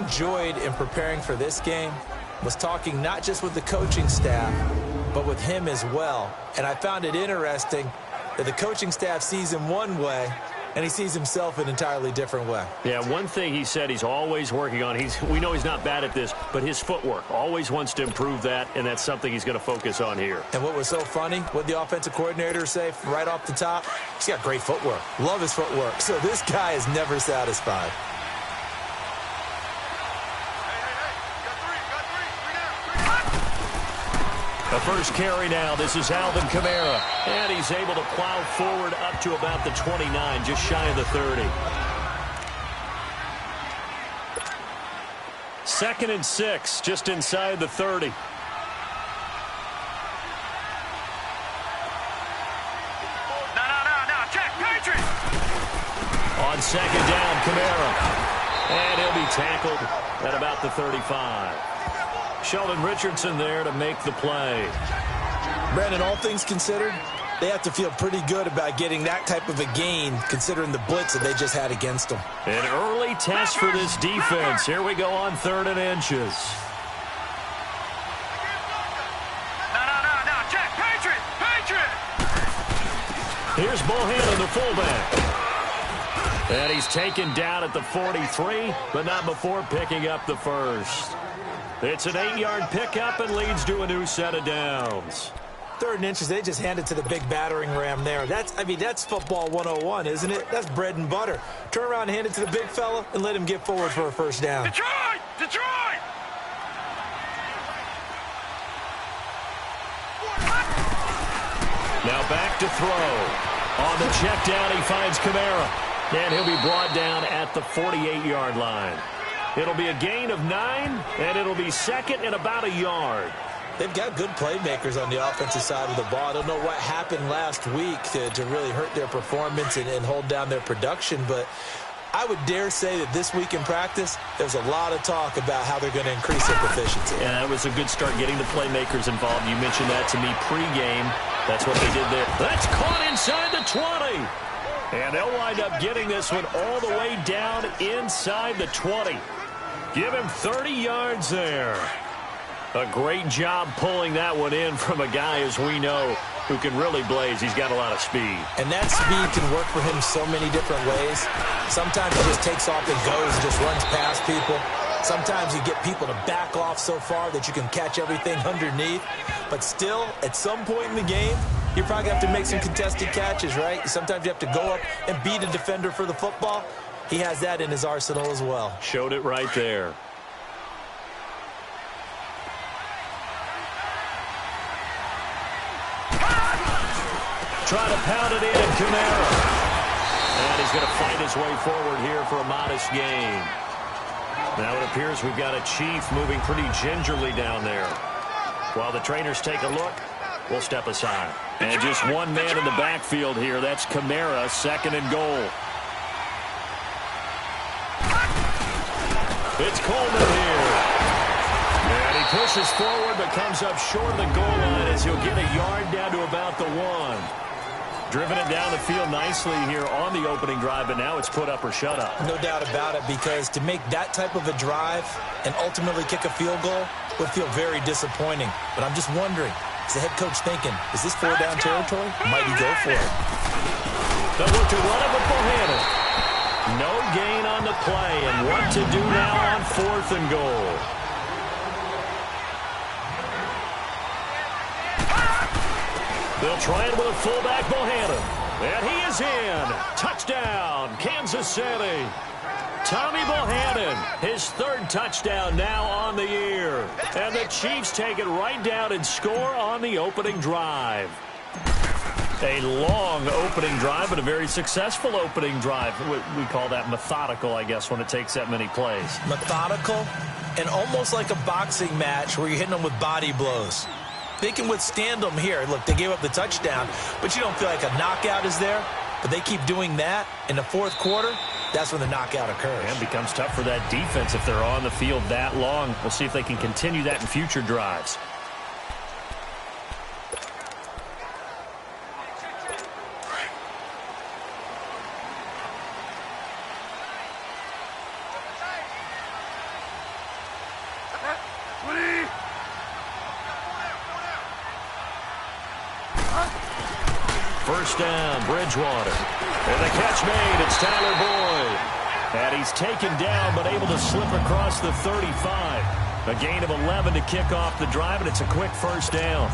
enjoyed in preparing for this game was talking not just with the coaching staff, but with him as well. And I found it interesting that the coaching staff sees him one way, and he sees himself an entirely different way. Yeah, one thing he said he's always working on, we know he's not bad at this, but his footwork, always wants to improve that, and that's something he's going to focus on here. And what was so funny, what the offensive coordinator say right off the top, he's got great footwork. Love his footwork. So this guy is never satisfied. The first carry now. This is Alvin Kamara. And he's able to plow forward up to about the 29, just shy of the 30. 2nd and 6, just inside the 30. No. Check, Patriot! On 2nd down, Kamara. And he'll be tackled at about the 35. Sheldon Richardson there to make the play. Brandon, all things considered, they have to feel pretty good about getting that type of a gain considering the blitz that they just had against them. An early test for this defense. Here we go on 3rd and inches. No. Check, Patriot! Here's Bohannon, the fullback. And he's taken down at the 43, but not before picking up the first. It's an 8-yard pickup and leads to a new set of downs. 3rd and inches, they just handed to the big battering ram there. That's football 101, isn't it? That's bread and butter. Turn around and hand it to the big fella and let him get forward for a first down. Detroit! Now back to throw. On the check down, he finds Kamara. And he'll be brought down at the 48-yard line. It'll be a gain of 9, and it'll be 2nd and about a yard. They've got good playmakers on the offensive side of the ball. I don't know what happened last week to really hurt their performance and hold down their production, but I would dare say that this week in practice, there's a lot of talk about how they're going to increase their proficiency. Yeah, that was a good start getting the playmakers involved. You mentioned that to me pregame. That's what they did there. That's caught inside the 20. And they'll wind up getting this one all the way down inside the 20. Give him 30 yards there. A great job pulling that one in from a guy, as we know, who can really blaze. He's got a lot of speed. And that speed can work for him so many different ways. Sometimes he just takes off and goes, just runs past people. Sometimes you get people to back off so far that you can catch everything underneath. But still, at some point in the game, you probably have to make some contested catches, right? Sometimes you have to go up and beat a defender for the football. He has that in his arsenal as well. Showed it right there. Try to pound it in, Kamara. And he's going to fight his way forward here for a modest gain. Now it appears we've got a Chief moving pretty gingerly down there. While the trainers take a look, we'll step aside. And just one man in the backfield here. That's Kamara, 2nd and goal. It's Coleman here. And he pushes forward but comes up short of the goal line as he'll get a yard down to about the 1. Driven it down the field nicely here on the opening drive, but now it's put up or shut up. No doubt about it, because to make that type of a drive and ultimately kick a field goal would feel very disappointing. But I'm just wondering, is the head coach thinking, is this 4-down territory? Might he go for it? They'll look to run it with Bohannon. No gain on the play, and what to do now on 4th and goal. They'll try it with a fullback, Bohannon. And he is in. Touchdown, Kansas City. Tommy Bohannon, his 3rd touchdown now on the year. And the Chiefs take it right down and score on the opening drive. A long opening drive, but a very successful opening drive. We call that methodical, I guess, when it takes that many plays. Methodical and almost like a boxing match where you're hitting them with body blows. They can withstand them here. Look, they gave up the touchdown, but you don't feel like a knockout is there. But they keep doing that in the 4th quarter. That's when the knockout occurs. And it becomes tough for that defense if they're on the field that long. We'll see if they can continue that in future drives. First down, Bridgewater. And the catch made. It's Tyler Boyd. And he's taken down but able to slip across the 35. A gain of 11 to kick off the drive, and it's a quick first down.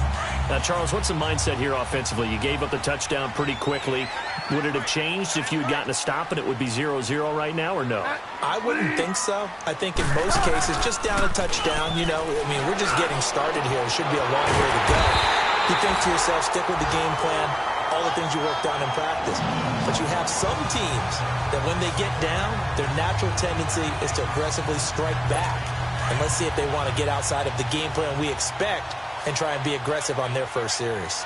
Now, Charles, what's the mindset here offensively? You gave up the touchdown pretty quickly. Would it have changed if you had gotten a stop and it would be 0-0 right now, or no? I wouldn't think so. I think in most cases, just down a touchdown, you know, I mean, we're just getting started here. It should be a long way to go. You think to yourself, stick with the game plan, all the things you worked on in practice. But you have some teams that when they get down, their natural tendency is to aggressively strike back. And let's see if they want to get outside of the game plan we expect and try and be aggressive on their first series.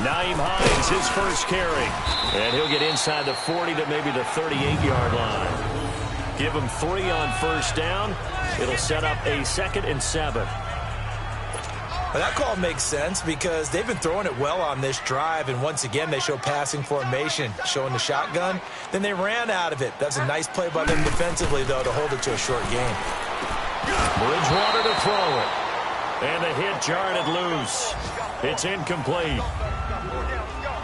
Nyheim Hines, his first carry. And he'll get inside the 40 to maybe the 38-yard line. Give him 3 on first down. It'll set up a 2nd and 7. Well, that call makes sense because they've been throwing it well on this drive, and once again they show passing formation, showing the shotgun. Then they ran out of it. That's a nice play by them defensively, though, to hold it to a short game. Bridgewater to throw it. And the hit jarred it loose. It's incomplete.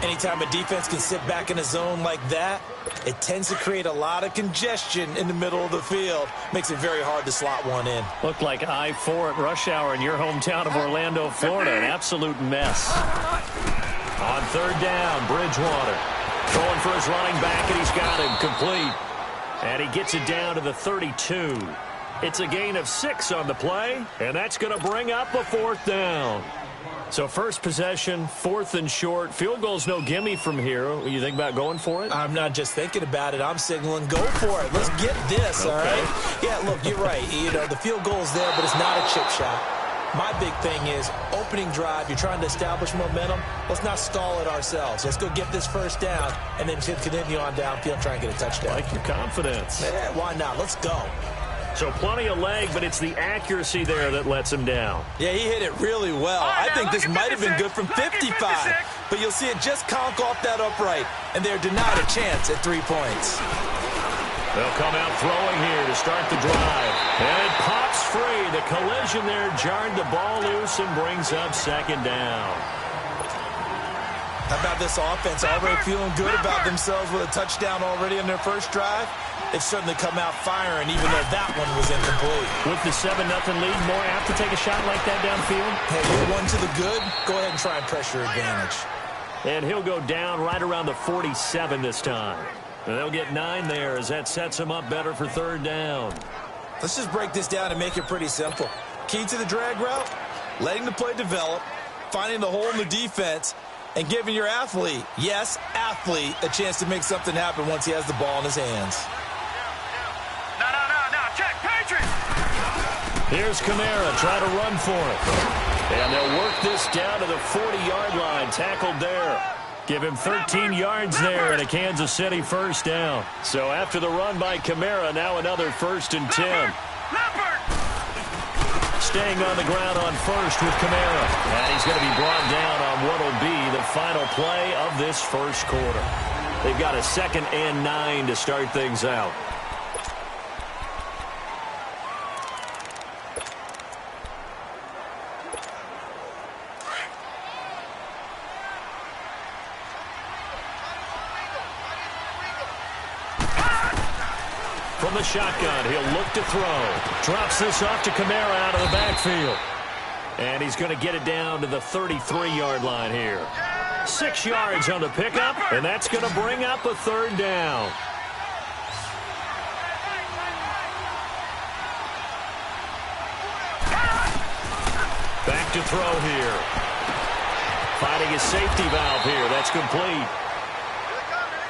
Anytime a defense can sit back in a zone like that, it tends to create a lot of congestion in the middle of the field. Makes it very hard to slot one in. Looked like I-4 at rush hour in your hometown of Orlando, Florida. An absolute mess. On third down, Bridgewater. Throwing for his running back, and he's got him complete. And he gets it down to the 32. It's a gain of 6 on the play, and that's going to bring up a 4th down. So first possession, 4th and short. Field goal's no gimme from here. You think about going for it? I'm not just thinking about it. I'm signaling go for it. Let's get this, all right? Yeah, look, you're right. You know, the field goal's there, but it's not a chip shot. My big thing is opening drive. You're trying to establish momentum. Let's not stall it ourselves. Let's go get this first down and then continue on downfield and try and get a touchdown. Like your confidence. Yeah, why not? Let's go. So plenty of leg, but it's the accuracy there that lets him down. Yeah, he hit it really well. I think this might have been good from 55. But you'll see it just conk off that upright. And they're denied a chance at 3 points. They'll come out throwing here to start the drive. And it pops free. The collision there jarred the ball loose and brings up 2nd down. How about this offense? Already feeling good about themselves with a touchdown already in their first drive. They've certainly come out firing, even though that one was incomplete. With the 7-0 lead, more apt to take a shot like that downfield? Hey, you're one to the good. Go ahead and try and press your advantage. And he'll go down right around the 47 this time. And they'll get 9 there as that sets him up better for 3rd down. Let's just break this down and make it pretty simple. Key to the drag route, letting the play develop, finding the hole in the defense, and giving your athlete, yes, athlete, a chance to make something happen once he has the ball in his hands. Check, Patriots! Here's Kamara trying to run for it. And they'll work this down to the 40-yard line. Tackled there. Give him 13 yards there and a Kansas City first down. So after the run by Kamara, now another 1st and 10. Staying on the ground on first with Kamara. And he's going to be brought down on what will be the final play of this first quarter. They've got a 2nd and 9 to start things out. From the shotgun, he'll look to throw. Drops this off to Kamara out of the backfield. And he's going to get it down to the 33-yard line here. 6 yards on the pickup, and that's going to bring up a 3rd down. Back to throw here. Finding his safety valve here. That's complete.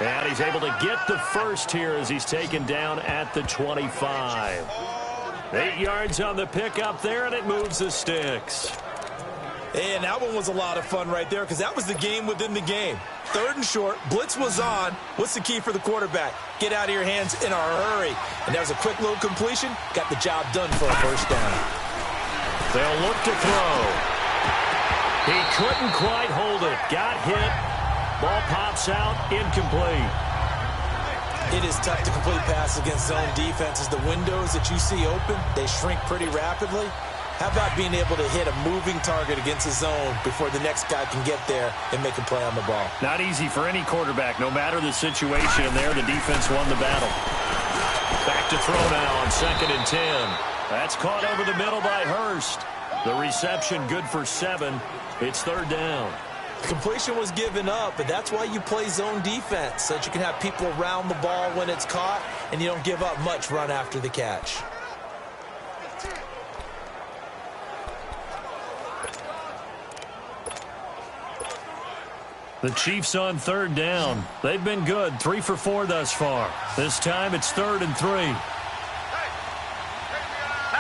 And he's able to get the first here as he's taken down at the 25. 8 yards on the pickup there, and it moves the sticks. And that one was a lot of fun right there because that was the game within the game. 3rd and short, blitz was on. What's the key for the quarterback? Get out of your hands in a hurry. And that was a quick little completion. Got the job done for a first down. They'll look to throw. He couldn't quite hold it. Got hit. Ball pops out, incomplete. It is tough to complete passes against zone defenses. The windows that you see open, they shrink pretty rapidly. How about being able to hit a moving target against his zone before the next guy can get there and make a play on the ball? Not easy for any quarterback, no matter the situation. And there, the defense won the battle. Back to throw now on 2nd and 10. That's caught over the middle by Hurst. The reception good for 7. It's 3rd down. The completion was given up, but that's why you play zone defense, so that you can have people around the ball when it's caught, and you don't give up much run after the catch. The Chiefs on 3rd down. They've been good, 3 for 4 thus far. This time it's 3rd and 3. Now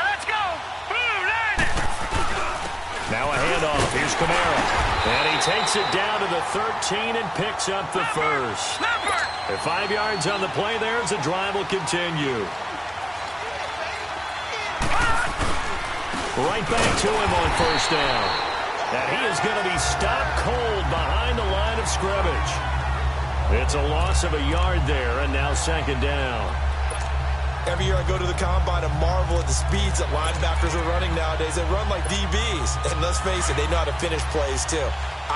let's go. Boom, land it. Now a handoff. Here's Kamara. And he takes it down to the 13 and picks up the first. At 5 yards on the play there as the drive will continue. Right back to him on 1st down. And he is going to be stopped cold behind the line of scrimmage. It's a loss of a yard there, and now 2nd down. Every year I go to the combine and marvel at the speeds that linebackers are running nowadays. They run like DBs. And let's face it, they know how to finish plays too.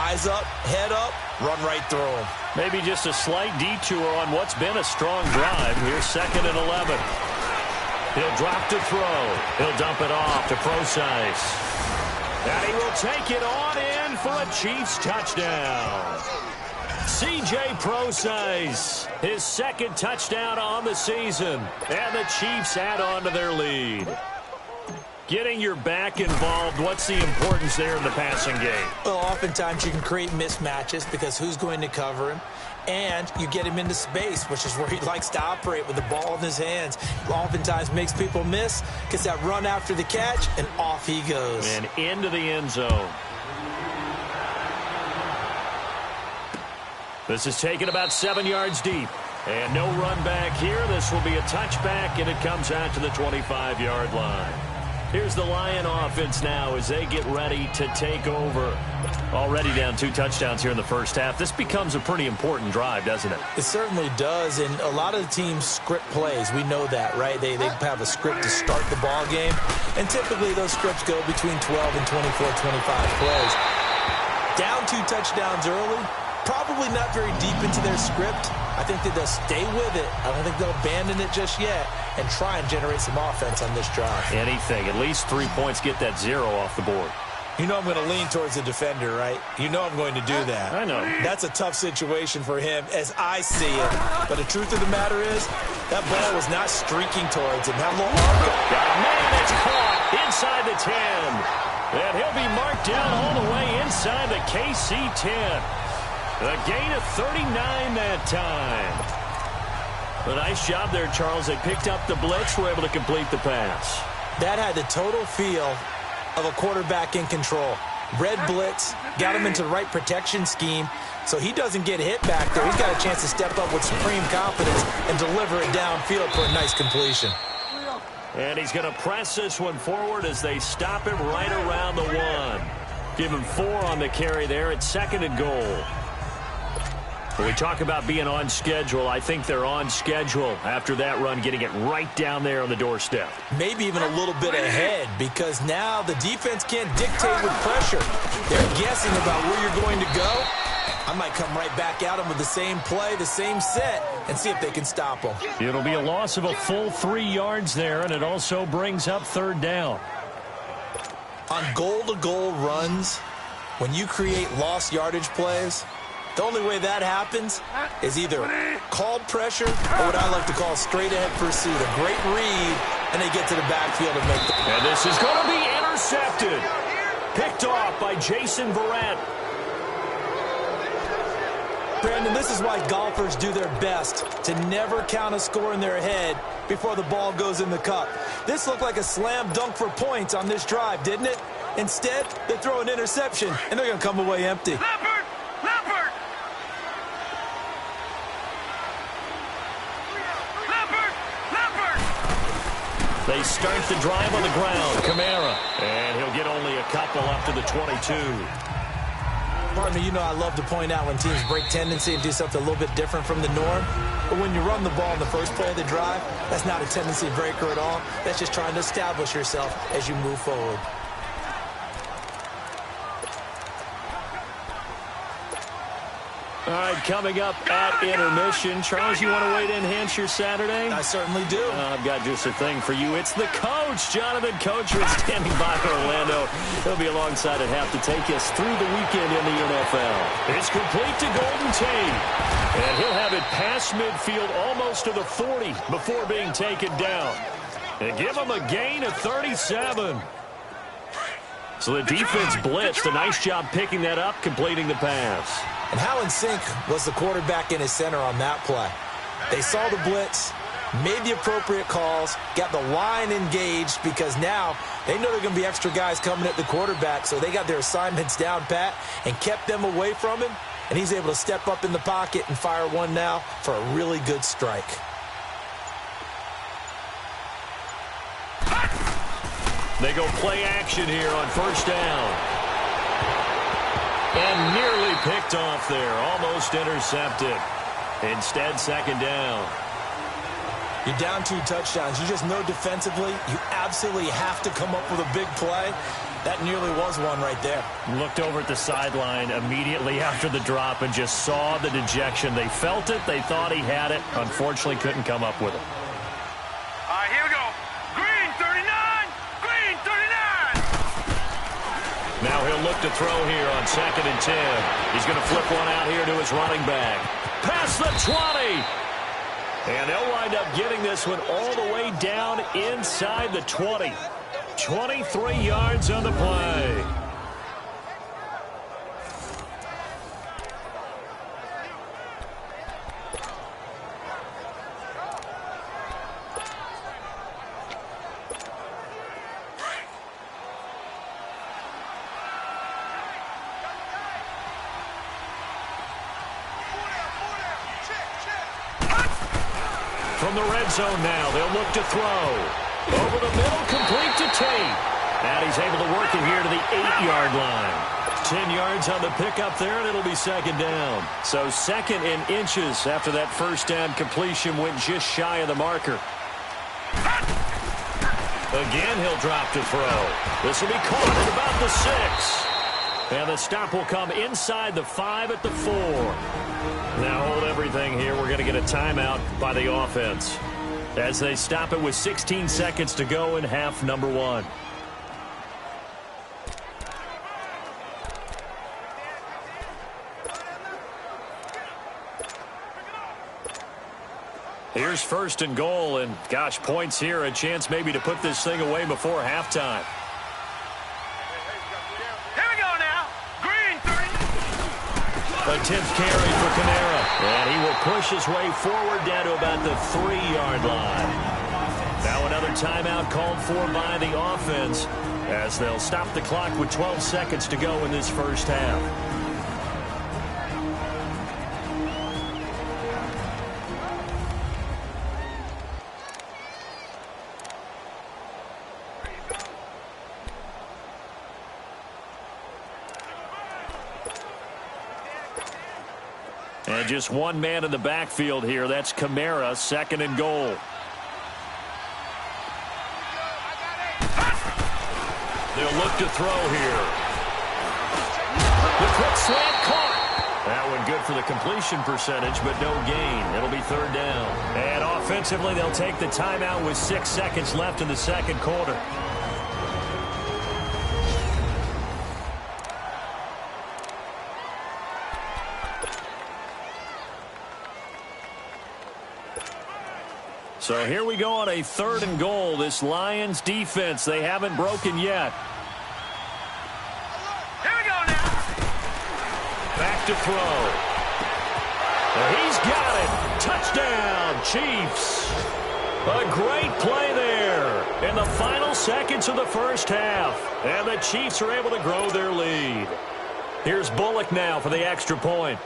Eyes up, head up, run right through them. Maybe just a slight detour on what's been a strong drive. Here's 2nd and 11. He'll drop to throw. He'll dump it off to Procise. And he will take it on in for a Chiefs touchdown. C.J. Procise, his 2nd touchdown on the season. And the Chiefs add on to their lead. Getting your back involved, what's the importance there in the passing game? Well, oftentimes you can create mismatches because who's going to cover him? And you get him into space, which is where he likes to operate with the ball in his hands. Oftentimes makes people miss, gets that run after the catch, and off he goes. And into the end zone. This is taken about 7 yards deep. And no run back here. This will be a touchback, and it comes out to the 25-yard line. Here's the Lion offense now as they get ready to take over. Already down 2 touchdowns here in the first half. This becomes a pretty important drive, doesn't it? It certainly does, and a lot of the teams script plays. We know that, right? They have a script to start the ball game, and typically those scripts go between 12 and 24, 25 plays. Down 2 touchdowns early, probably not very deep into their script. I think that they'll stay with it. I don't think they'll abandon it just yet and try and generate some offense on this drive. Anything. At least 3 points, get that 0 off the board. You know I'm going to lean towards the defender, right? You know I'm going to do that. I know. That's a tough situation for him as I see it. But the truth of the matter is, that ball was not streaking towards him. That little arc. Man, it's caught inside the 10. And he'll be marked down all the way inside the KC 10. A gain of 39 that time. A nice job there, Charles. They picked up the blitz, were able to complete the pass. That had the total feel of a quarterback in control. Red blitz, got him into the right protection scheme, so he doesn't get hit back there. He's got a chance to step up with supreme confidence and deliver it downfield for a nice completion. And he's going to press this one forward as they stop him right around the 1. Give him 4 on the carry there at 2nd and goal. When we talk about being on schedule, I think they're on schedule after that run, getting it right down there on the doorstep. Maybe even a little bit ahead, because now the defense can't dictate with pressure. They're guessing about where you're going to go. I might come right back at them with the same play, the same set, and see if they can stop them. It'll be a loss of a full 3 yards there, and it also brings up 3rd down. On goal-to-goal runs, when you create lost yardage plays, the only way that happens is either called pressure or what I like to call straight-ahead pursuit. A great read, and they get to the backfield and make the... And this is going to be intercepted. Picked off by Jason Verrett. Brandon, this is why golfers do their best to never count a score in their head before the ball goes in the cup. This looked like a slam dunk for points on this drive, didn't it? Instead, they throw an interception, and they're going to come away empty. Leopard! Leopard! Leopard! Leopard! They start the drive on the ground. Kamara. And he'll get only a couple up to the 22. Partner, you know I love to point out when teams break tendency and do something a little bit different from the norm. But when you run the ball in the first play of the drive, that's not a tendency breaker at all. That's just trying to establish yourself as you move forward. right, coming up at intermission. Charles, you want to wait to enhance your Saturday? I certainly do. I've got just a thing for you. It's the coach, Jonathan Coachman, standing by for Orlando. He'll be alongside at half to take us through the weekend in the NFL. It's complete to Golden Tate. And he'll have it past midfield almost to the 40 before being taken down. And give him a gain of 37. So the defense blitzed. A nice job picking that up, completing the pass. And how in sync was the quarterback and his center on that play? They saw the blitz, made the appropriate calls, got the line engaged because now they know there are going to be extra guys coming at the quarterback, so they got their assignments down pat and kept them away from him, and he's able to step up in the pocket and fire one now for a really good strike. They go play action here on first down. And nearly picked off there. Almost intercepted. Instead, second down. You're down 2 touchdowns. You just know defensively you absolutely have to come up with a big play. That nearly was one right there. Looked over at the sideline immediately after the drop and just saw the dejection. They felt it. They thought he had it. Unfortunately, couldn't come up with it. All right, here we go. Green 39. Green 39. Now he'll look to throw here on 2nd and 10. He's going to flip one out here to his running back. Past the 20. And they'll wind up getting this one all the way down inside the 20. 23 yards on the play. From the red zone now, they'll look to throw. Over the middle, complete to Tate. And he's able to work it here to the 8-yard line. 10 yards on the pickup there, and it'll be second down. So 2nd and inches after that first down completion went just shy of the marker. Again, he'll drop to throw. This will be caught at about the 6. And the stop will come inside the 5 at the 4. Now hold everything here. We're going to get a timeout by the offense as they stop it with 16 seconds to go in half number 1. Here's 1st and goal, and gosh, points here, a chance maybe to put this thing away before halftime. Here we go now. Green 30. A 10th carry for Kamara, and he will push his way forward down to about the 3-yard line. Now another timeout called for by the offense as they'll stop the clock with 12 seconds to go in this first half. And just one man in the backfield here. That's Kamara, 2nd and goal. They'll look to throw here. The quick slant caught. That one good for the completion percentage, but no gain. It'll be 3rd down. And offensively, they'll take the timeout with 6 seconds left in the second quarter. So here we go on a 3rd and goal. This Lions defense, they haven't broken yet. Here we go now. Back to throw. And he's got it. Touchdown, Chiefs. A great play there in the final seconds of the first half. And the Chiefs are able to grow their lead. Here's Bullock now for the extra point.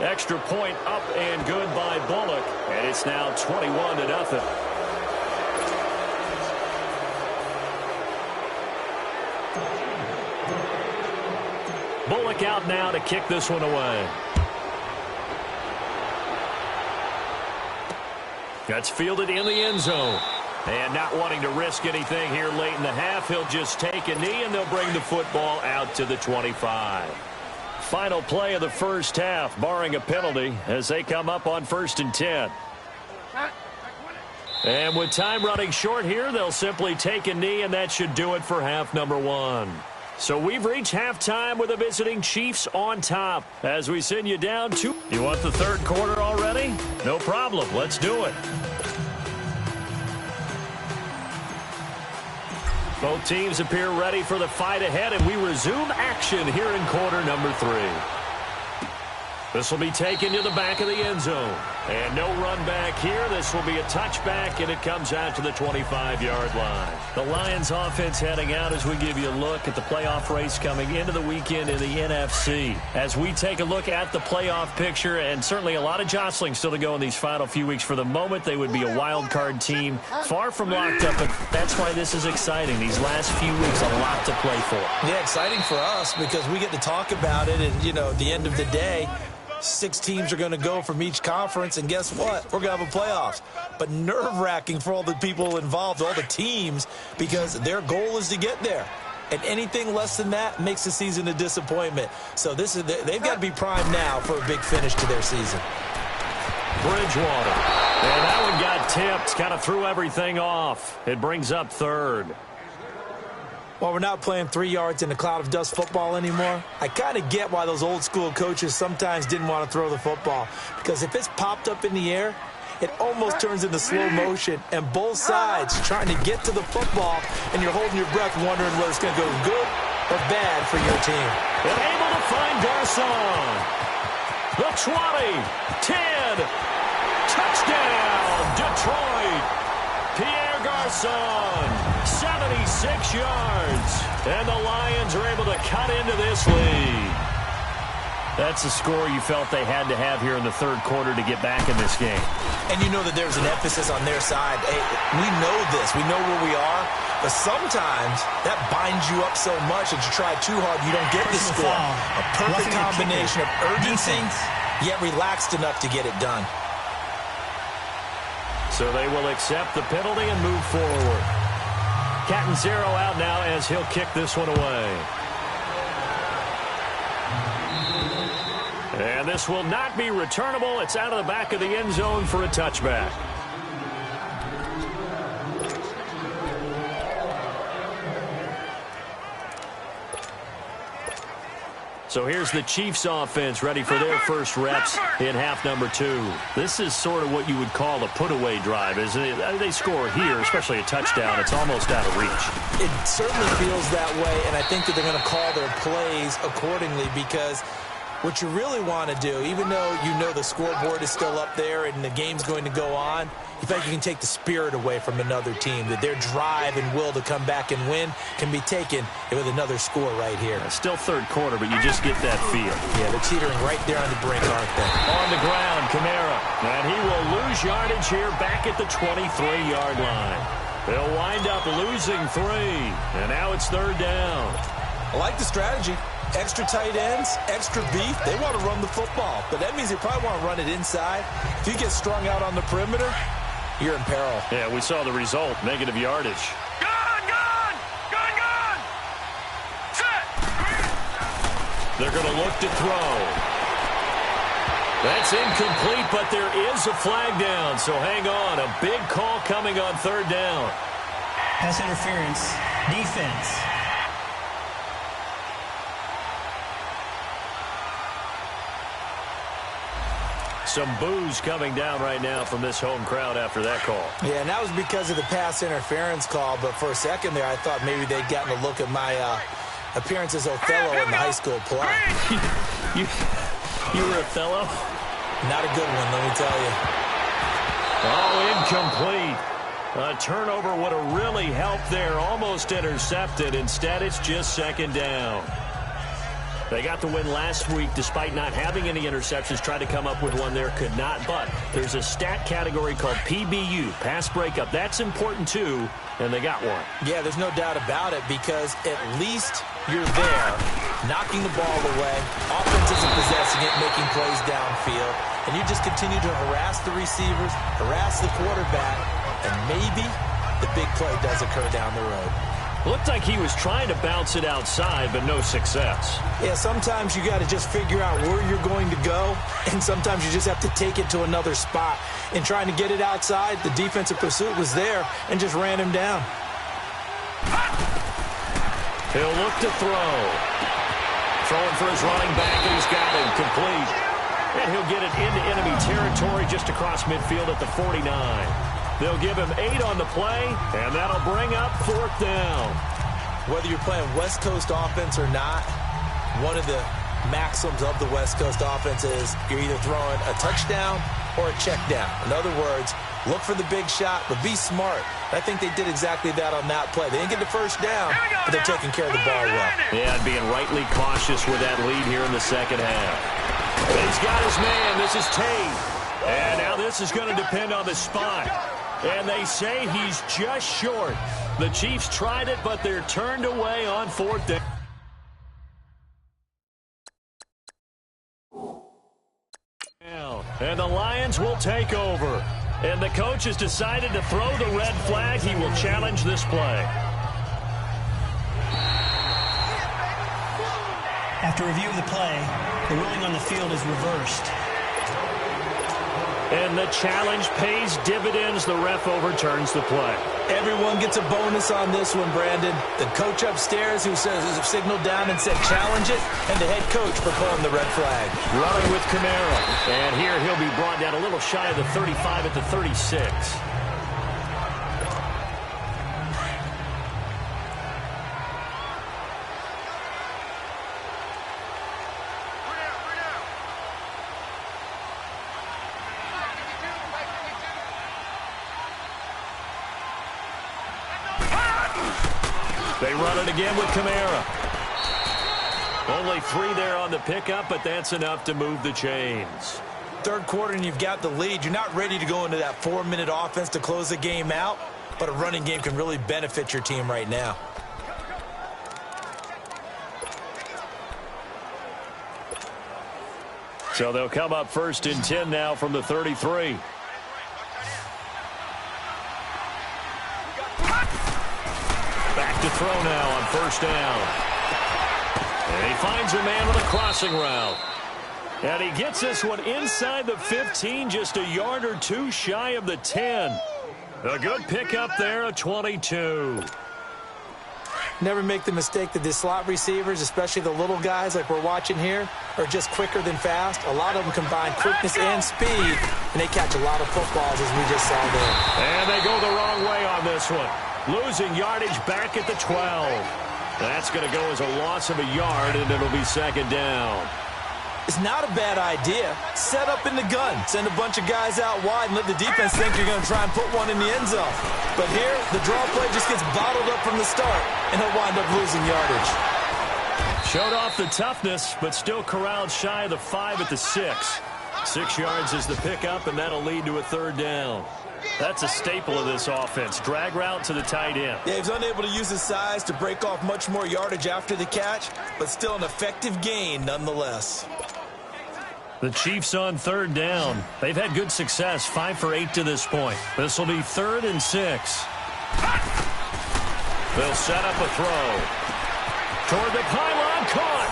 Extra point up and good by Bullock. And it's now 21-0. Bullock out now to kick this one away. That's fielded in the end zone. And not wanting to risk anything here late in the half, he'll just take a knee, and they'll bring the football out to the 25. Final play of the first half, barring a penalty, as they come up on 1st and 10. And with time running short here, they'll simply take a knee, and that should do it for half number 1. So we've reached halftime with the visiting Chiefs on top as we send you down to... You want the third quarter already? No problem. Let's do it. Both teams appear ready for the fight ahead, and we resume action here in quarter number 3. This will be taken to the back of the end zone. And no run back here. This will be a touchback, and it comes out to the 25-yard line. The Lions offense heading out as we give you a look at the playoff race coming into the weekend in the NFC. As we take a look at the playoff picture, and certainly a lot of jostling still to go in these final few weeks. For the moment, they would be a wild card team, far from locked up, but that's why this is exciting. These last few weeks, a lot to play for. Yeah, exciting for us because we get to talk about it, and, you know, at the end of the day, 6 teams are going to go from each conference, and guess what? We're going to have a playoffs. But nerve-wracking for all the people involved, all the teams, because their goal is to get there. And anything less than that makes the season a disappointment. So they've got to be primed now for a big finish to their season. Bridgewater. And that one got tipped, kind of threw everything off. It brings up 3rd. Well, we're not playing 3 yards in a cloud of dust football anymore. I kind of get why those old-school coaches sometimes didn't want to throw the football. Because if it's popped up in the air, it almost turns into slow motion. And both sides trying to get to the football, and you're holding your breath wondering whether it's going to go good or bad for your team. And able to find Garcon. The 20, 10, touchdown, Detroit. Pierre Garcon. 76 yards, and the Lions are able to cut into this lead. That's the score you felt they had to have here in the third quarter to get back in this game. And you know that there's an emphasis on their side. Hey, we know this. We know where we are. But sometimes that binds you up so much that you try too hard, you don't get the score. A perfect combination of urgency, yet relaxed enough to get it done. So they will accept the penalty and move forward. Catanzaro out now as he'll kick this one away. And this will not be returnable. It's out of the back of the end zone for a touchback. So here's the Chiefs offense ready for their first reps in half number 2. This is sort of what you would call a put-away drive. As they score here, especially a touchdown, it's almost out of reach. It certainly feels that way, and I think that they're going to call their plays accordingly because what you really want to do, even though you know the scoreboard is still up there and the game's going to go on, you think you can take the spirit away from another team, that their drive and will to come back and win can be taken with another score right here. It's still third quarter, but you just get that feel. Yeah, they're teetering right there on the brink, aren't they? On the ground, Kamara. And he will lose yardage here back at the 23-yard line. They'll wind up losing 3, and now it's third down. I like the strategy. Extra tight ends, extra beef. They want to run the football, but that means they probably want to run it inside. If you get strung out on the perimeter, you're in peril. Yeah, we saw the result, negative yardage. Gun! Set! They're going to look to throw. That's incomplete, but there is a flag down, so hang on. A big call coming on third down. Pass interference, defense. Some boos coming down right now from this home crowd after that call. Yeah, and that was because of the pass interference call, but for a second there I thought maybe they'd gotten a look at my appearance as Othello in the high school play. You were Othello? Not a good one, let me tell you. Oh, incomplete. A turnover would have really helped there. Almost intercepted. Instead, it's just second down. They got the win last week despite not having any interceptions. Tried to come up with one there, could not. But there's a stat category called PBU, pass breakup. That's important too, and they got one. Yeah, there's no doubt about it because at least you're there, knocking the ball away. Offense isn't possessing it, making plays downfield. And you just continue to harass the receivers, harass the quarterback, and maybe the big play does occur down the road. Looked like he was trying to bounce it outside, but no success. Yeah, sometimes you got to just figure out where you're going to go, and sometimes you just have to take it to another spot. In trying to get it outside, the defensive pursuit was there and just ran him down. He'll look to throw. Throwing for his running back, and he's got him complete. And he'll get it into enemy territory just across midfield at the 49. They'll give him 8 on the play, and that'll bring up 4th down. Whether you're playing West Coast offense or not, one of the maxims of the West Coast offense is you're either throwing a touchdown or a check down. In other words, look for the big shot, but be smart. I think they did exactly that on that play. They didn't get the first down, but they're taking care of the ball well. Yeah, and being rightly cautious with that lead here in the second half. He's got his man. This is Tate. And now this is going to depend on the spot. And they say he's just short. The Chiefs tried it, but they're turned away on 4th down. And the Lions will take over. And the coach has decided to throw the red flag. He will challenge this play. After review of the play, the ruling on the field is reversed. And the challenge pays dividends. The ref overturns the play. Everyone gets a bonus on this one, Brandon. The coach upstairs who signaled down and said challenge it, and the head coach for calling the red flag. Running with Kamara. And here he'll be brought down a little shy of the 35 at the 36. They run it again with Kamara. Only 3 there on the pickup, but that's enough to move the chains. Third quarter and you've got the lead. You're not ready to go into that 4-minute offense to close the game out, but a running game can really benefit your team right now. So they'll come up 1st and 10 now from the 33. Back to throw now on 1st down. And he finds a man with a crossing route. And he gets this one inside the 15, just a yard or 2 shy of the 10. A good pickup there, a 22. Never make the mistake that the slot receivers, especially the little guys like we're watching here, are just quicker than fast. A lot of them combine quickness and speed, and they catch a lot of footballs, as we just saw there. And they go the wrong way on this one. Losing yardage back at the 12. That's going to go as a loss of a yard, and it'll be 2nd down. It's not a bad idea. Set up in the gun. Send a bunch of guys out wide and let the defense think you're going to try and put one in the end zone. But here, the draw play just gets bottled up from the start, and he'll wind up losing yardage. Showed off the toughness, but still corralled shy of the 5 at the 6. 6 yards is the pickup, and that'll lead to a 3rd down. That's a staple of this offense. Drag route to the tight end. Yeah, he was unable to use his size to break off much more yardage after the catch, but still an effective gain nonetheless. The Chiefs on 3rd down. They've had good success, 5 for 8 to this point. This will be 3rd and 6. They'll set up a throw. Toward the pylon, caught.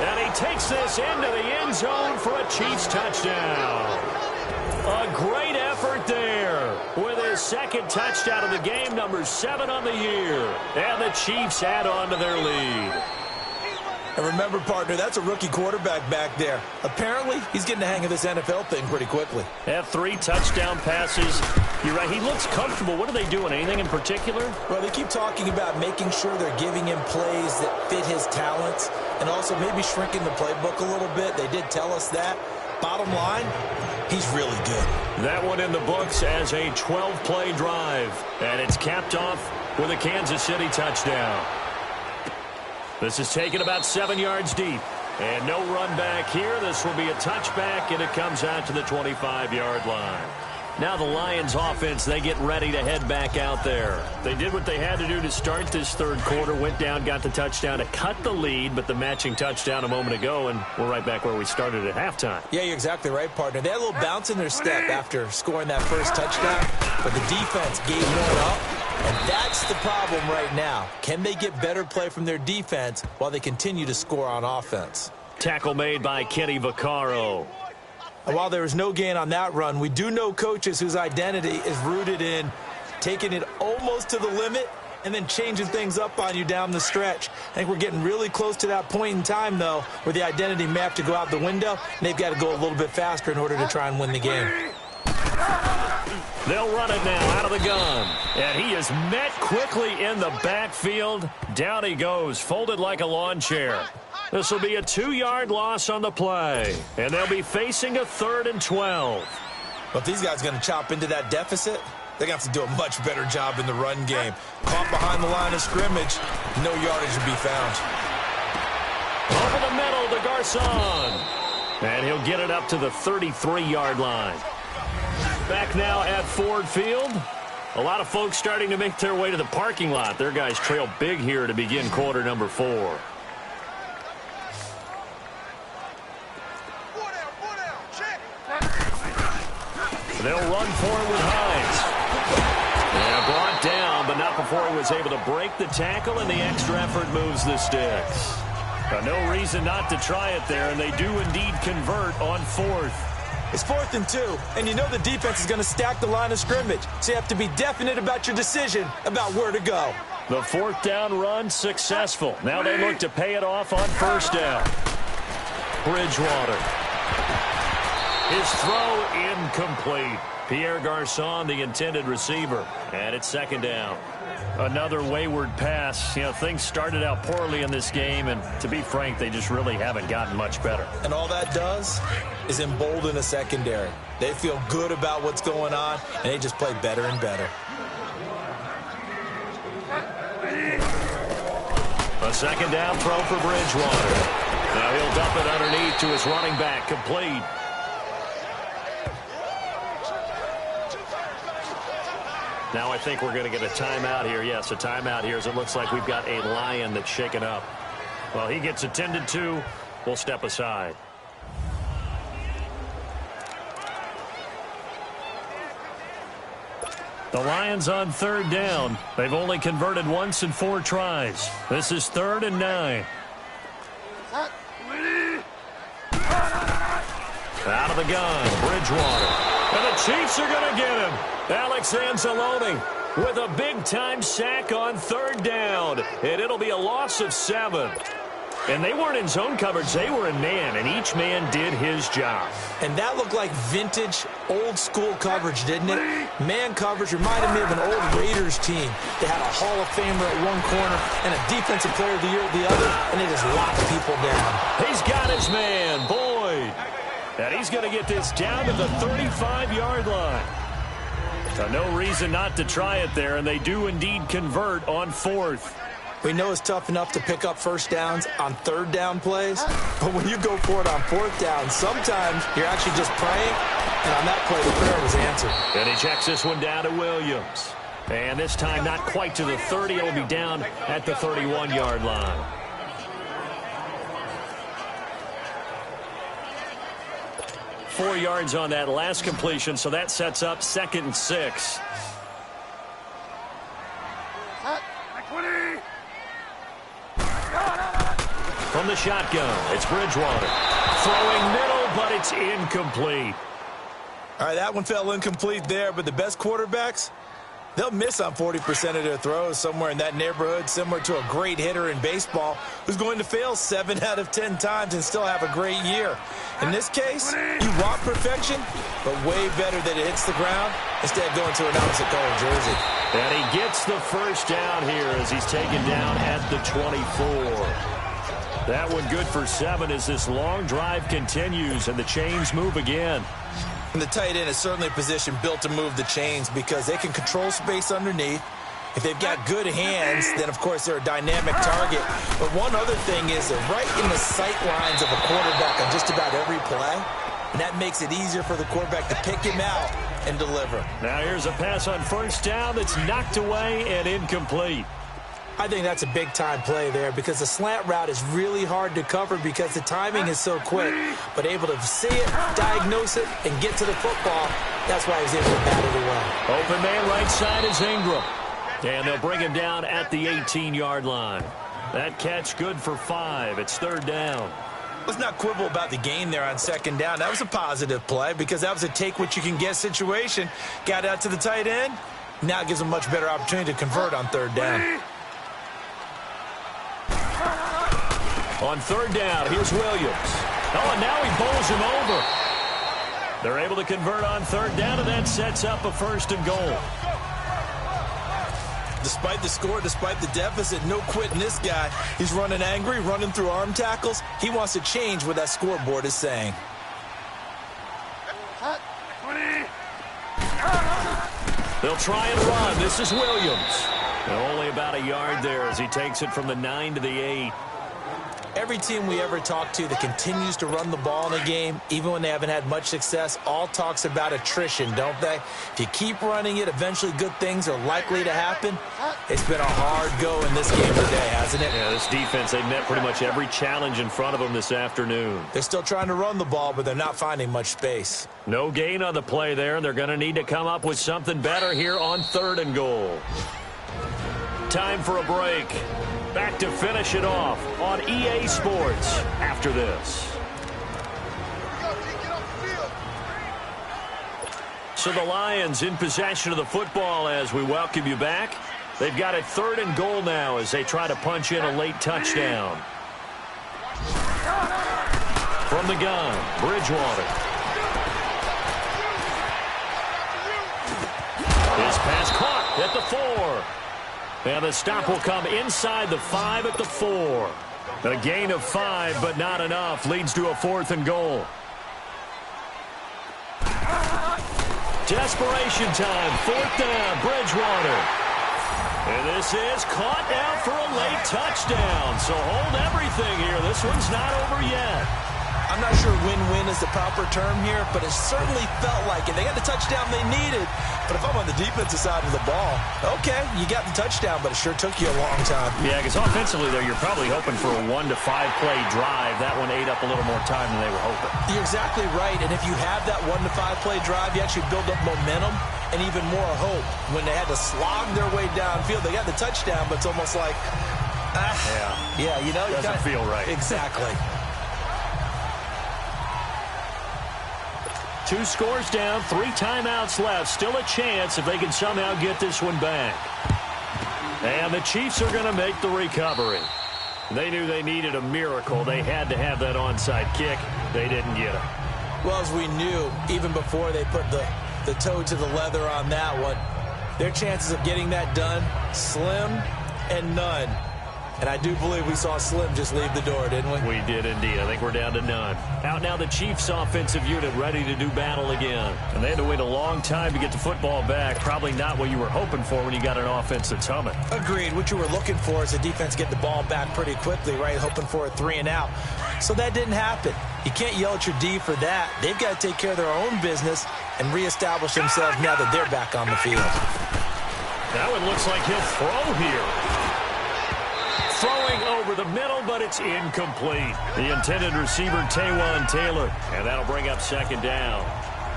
And he takes this into the end zone for a Chiefs touchdown. A great effort there with his 2nd touchdown of the game, number 7 on the year. And the Chiefs add on to their lead. And remember, partner, that's a rookie quarterback back there. Apparently, he's getting the hang of this NFL thing pretty quickly. Have 3 touchdown passes. You're right, he looks comfortable. What are they doing? Anything in particular? Well, they keep talking about making sure they're giving him plays that fit his talents and also maybe shrinking the playbook a little bit. They did tell us that. Bottom line, he's really good. That one in the books as a 12-play drive. And it's capped off with a Kansas City touchdown. This is taken about 7 yards deep. And no run back here. This will be a touchback, and it comes out to the 25-yard line. Now the Lions offense, they get ready to head back out there. They did what they had to do to start this third quarter, went down, got the touchdown to cut the lead, but the matching touchdown a moment ago, and we're right back where we started at halftime. Yeah, you're exactly right, partner. They had a little bounce in their step after scoring that first touchdown, but the defense gave one up, and that's the problem right now. Can they get better play from their defense while they continue to score on offense? Tackle made by Kenny Vaccaro. And while there was no gain on that run, we do know coaches whose identity is rooted in taking it almost to the limit and then changing things up on you down the stretch. I think we're getting really close to that point in time, though, where the identity may have to go out the window, and they've got to go a little bit faster in order to try and win the game. They'll run it now out of the gun. And he is met quickly in the backfield. Down he goes, folded like a lawn chair. This will be a 2-yard loss on the play. And they'll be facing a 3rd and 12. But if these guys are going to chop into that deficit, they're going to have to do a much better job in the run game. Caught behind the line of scrimmage, no yardage to be found. Over the middle to Garcon. And he'll get it up to the 33-yard line. Back now at Ford Field. A lot of folks starting to make their way to the parking lot. Their guys trail big here to begin quarter number 4. They'll run for it with Hines. And brought down, but not before he was able to break the tackle, and the extra effort moves the sticks. No reason not to try it there, and they do indeed convert on 4th. It's 4th and 2, and you know the defense is going to stack the line of scrimmage, so you have to be definite about your decision about where to go. The 4th down run successful. Now they look to pay it off on 1st down. Bridgewater. His throw incomplete. Pierre Garcon, the intended receiver. And it's 2nd down. Another wayward pass. You know, things started out poorly in this game, and to be frank, they just really haven't gotten much better. And all that does is embolden a secondary. They feel good about what's going on, and they just play better and better. A 2nd down throw for Bridgewater. Now he'll dump it underneath to his running back, complete. Now I think we're going to get a timeout here. Yes, a timeout here as it looks like we've got a Lion that's shaken up. Well, he gets attended to. We'll step aside. The Lions on 3rd down. They've only converted once in 4 tries. This is 3rd and 9. Out of the gun, Bridgewater. And the Chiefs are going to get him. Alex Anzalone with a big-time sack on 3rd down. And it'll be a loss of 7. And they weren't in zone coverage. They were in man, and each man did his job. And that looked like vintage, old-school coverage, didn't it? Man coverage reminded me of an old Raiders team. They had a Hall of Famer at one corner and a Defensive Player of the Year at the other, and they just locked people down. He's got his man, Boyd. And he's going to get this down to the 35-yard line. So no reason not to try it there, and they do indeed convert on 4th. We know it's tough enough to pick up 1st downs on 3rd down plays, but when you go for it on 4th down, sometimes you're actually just praying, and on that play, the prayer was answered. And he checks this one down to Williams. And this time not quite to the 30. It'll be down at the 31-yard line. Four yards on that last completion, so that sets up 2nd and 6. From the shotgun, it's Bridgewater. Throwing middle, but it's incomplete. All right, that one fell incomplete there, but the best quarterbacks, they'll miss on 40% of their throws, somewhere in that neighborhood, similar to a great hitter in baseball who's going to fail 7 out of 10 times and still have a great year. In this case, you want perfection, but way better that it hits the ground instead of going to an opposite color jersey. And he gets the 1st down here as he's taken down at the 24. That one good for 7 as this long drive continues and the chains move again. And the tight end is certainly a position built to move the chains because they can control space underneath. If they've got good hands, then, of course, they're a dynamic target. But one other thing is they're right in the sight lines of a quarterback on just about every play. and that makes it easier for the quarterback to pick him out and deliver. Now here's a pass on first down that's knocked away and incomplete. I think that's a big-time play there because the slant route is really hard to cover because the timing is so quick. But able to see it, diagnose it, and get to the football, that's why he was able to bat it away. Open man right side is Ingram. And they'll bring him down at the 18-yard line. That catch good for 5. It's third down. Let's not quibble about the gain there on second down. That was a positive play because that was a take-what-you-can-get situation. Got out to the tight end. Now it gives him a much better opportunity to convert on third down. On third down, here's Williams. Oh, and now he bowls him over. They're able to convert on third down, and that sets up a first and goal. Despite the score, despite the deficit, no quitting this guy. He's running angry, running through arm tackles. He wants to change what that scoreboard is saying. They'll try and run. This is Williams. And only about a yard there as he takes it from the 9 to the 8. Every team we ever talk to that continues to run the ball in a game, even when they haven't had much success, all talks about attrition, don't they? If you keep running it, eventually good things are likely to happen. It's been a hard go in this game today, hasn't it? Yeah, this defense, they've met pretty much every challenge in front of them this afternoon. They're still trying to run the ball, but they're not finding much space. No gain on the play there, and they're going to need to come up with something better here on third and goal. Time for a break. Back to finish it off on EA Sports after this. So the Lions in possession of the football as we welcome you back. They've got it third and goal now as they try to punch in a late touchdown. From the gun, Bridgewater. His pass caught at the 4. And the stop will come inside the 5 at the 4. A gain of 5, but not enough. Leads to a fourth and goal. Desperation time. Fourth down, Bridgewater. And this is caught now for a late touchdown. So hold everything here. This one's not over yet. I'm not sure win-win is the proper term here, but it certainly felt like it. They got the touchdown they needed, but if I'm on the defensive side of the ball, okay, you got the touchdown, but it sure took you a long time. Yeah, because offensively there, you're probably hoping for a 1 to 5 play drive. That one ate up a little more time than they were hoping. You're exactly right, and if you have that 1 to 5 play drive, you actually build up momentum and even more hope. When they had to slog their way downfield, they got the touchdown, but it's almost like, yeah, you know, doesn't feel right. Exactly. 2 scores down, 3 timeouts left. Still a chance if they can somehow get this one back. And the Chiefs are going to make the recovery. They knew they needed a miracle. They had to have that onside kick. They didn't get it. Well, as we knew, even before they put the toe to the leather on that one, their chances of getting that done, slim and none. And I do believe we saw Slim just leave the door, didn't we? We did indeed. I think we're down to none. Out now the Chiefs offensive unit ready to do battle again. And they had to wait a long time to get the football back. Probably not what you were hoping for when you got an offense that's humming. Agreed. What you were looking for is the defense get the ball back pretty quickly, right? Hoping for a 3 and out. So that didn't happen. You can't yell at your D for that. They've got to take care of their own business and reestablish themselves now that they're back on the field. Now it looks like he'll throw here. Throwing over the middle, but it's incomplete. The intended receiver, Taywan Taylor. And that'll bring up second down.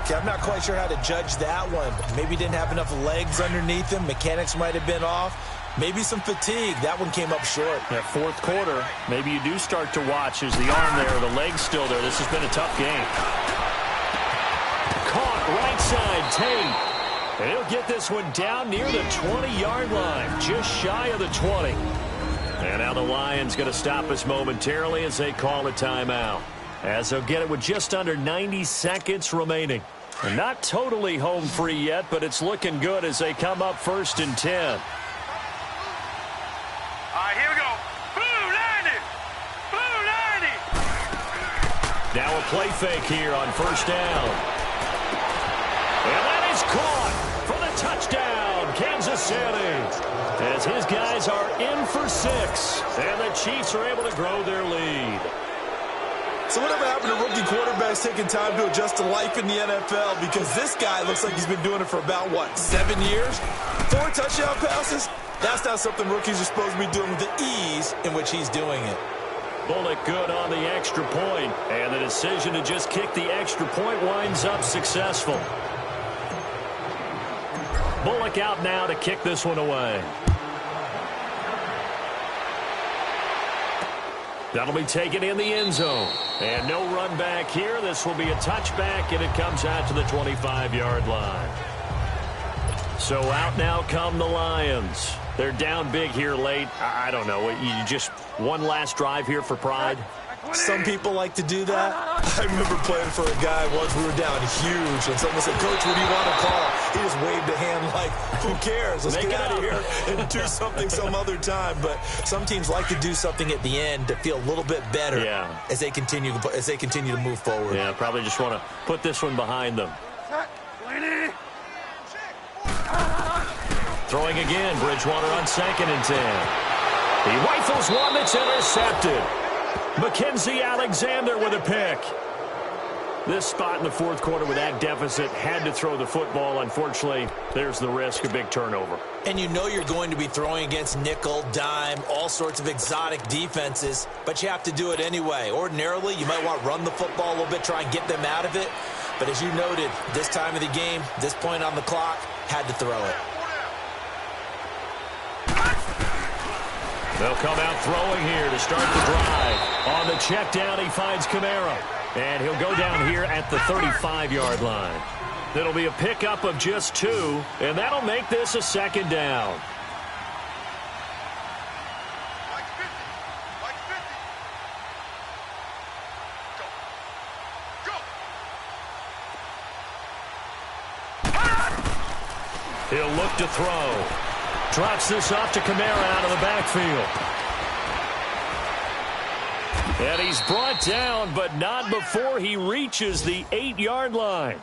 Okay, I'm not quite sure how to judge that one. Maybe didn't have enough legs underneath him. Mechanics might have been off. Maybe some fatigue. That one came up short. That fourth quarter, maybe you do start to watch as the arm there, the leg's still there. This has been a tough game. Caught right side, Tate. And he'll get this one down near the 20-yard line, just shy of the 20. And now the Lions going to stop us momentarily as they call a timeout. As they'll get it with just under 90 seconds remaining. And not totally home free yet, but it's looking good as they come up first and 10. All right, here we go. Blue 90. Blue 90. Now a play fake here on first down. And that is caught for the touchdown, Kansas City. As his guys are in for 6. And the Chiefs are able to grow their lead. So whatever happened to rookie quarterbacks taking time to adjust to life in the NFL? Because this guy looks like he's been doing it for about, 7 years? 4 touchdown passes? That's not something rookies are supposed to be doing with the ease in which he's doing it. Bullock good on the extra point, and the decision to just kick the extra point winds up successful. Bullock out now to kick this one away. That'll be taken in the end zone. And no run back here. This will be a touchback, and it comes out to the 25-yard line. So out now come the Lions. They're down big here late. I don't know. You just one last drive here for pride? Some people like to do that. I remember playing for a guy once. We were down huge, and someone said, "Coach, what do you want to call?" He just waved a hand like, who cares? Let's get out of here and do something some other time. But some teams like to do something at the end to feel a little bit better as they continue to move forward. Yeah, probably just want to put this one behind them. Throwing again, Bridgewater on 2nd and 10. He rifles one that's intercepted. Mackenzie Alexander with a pick. This spot in the fourth quarter with that deficit had to throw the football. Unfortunately, there's the risk of big turnover. And you know you're going to be throwing against nickel, dime, all sorts of exotic defenses, but you have to do it anyway. Ordinarily, you might want to run the football a little bit, try and get them out of it. But as you noted, this time of the game, this point on the clock, had to throw it. They'll come out throwing here to start the drive. On the check down, he finds Kamara. And he'll go down here at the 35-yard line. It'll be a pickup of just 2, and that'll make this a 2nd down. He'll look to throw. Drops this off to Kamara out of the backfield. And he's brought down, but not before he reaches the 8-yard line.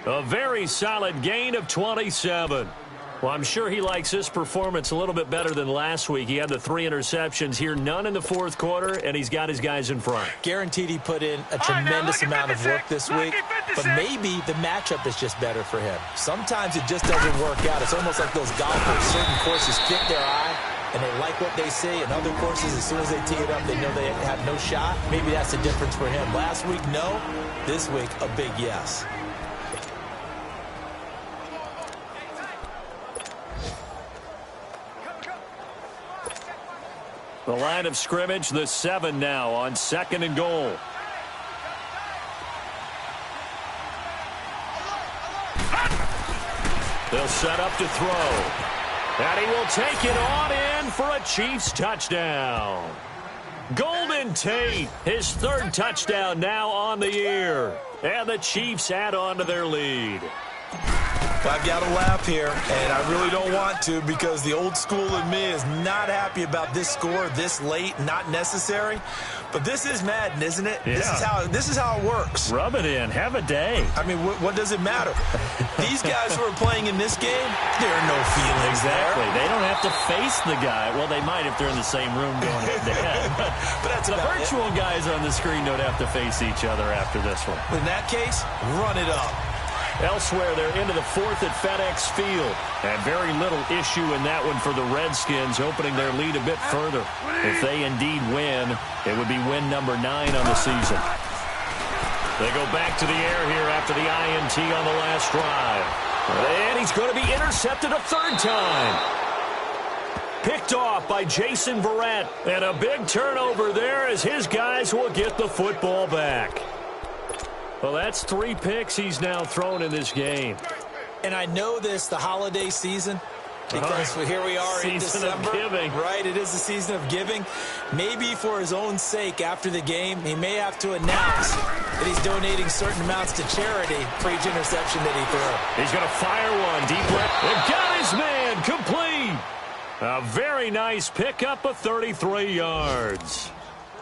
A very solid gain of 27. Well, I'm sure he likes this performance a little bit better than last week. He had the 3 interceptions here, none in the fourth quarter, and he's got his guys in front. Guaranteed he put in a tremendous amount of work this week, but maybe the matchup is just better for him. Sometimes it just doesn't work out. It's almost like those golfers. Certain courses fit their eye, and they like what they see. And other courses, as soon as they tee it up, they know they have no shot. Maybe that's the difference for him. Last week, no. This week, a big yes. The line of scrimmage, the 7 now on 2nd and goal. They'll set up to throw. And he will take it on in for a Chiefs touchdown. Golden Tate, his 3rd touchdown now on the year. And the Chiefs add on to their lead. I've got to laugh here, and I really don't want to because the old school in me is not happy about this score this late, not necessary. But this is Madden, isn't it? Yeah. This is how it works. Rub it in. Have a day. I mean, what does it matter? These guys who are playing in this game, there are no feelings Exactly. there. They don't have to face the guy. Well, they might if they're in the same room going head-to-head. But that's the about virtual guys on the screen don't have to face each other after this one. In that case, run it up. Elsewhere, they're into the 4th at FedEx Field. And very little issue in that one for the Redskins, opening their lead a bit further. If they indeed win, it would be win number 9 on the season. They go back to the air here after the INT on the last drive. And he's going to be intercepted a 3rd time. Picked off by Jason Verrett. And a big turnover there as his guys will get the football back. Well, that's 3 picks he's now thrown in this game. And I know this, the holiday season, because here we are in December. Season of giving. Right, it is the season of giving. Maybe for his own sake after the game, he may have to announce that he's donating certain amounts to charity for each interception that he threw. He's going to fire one deep left. And got his man complete. A very nice pickup of 33 yards.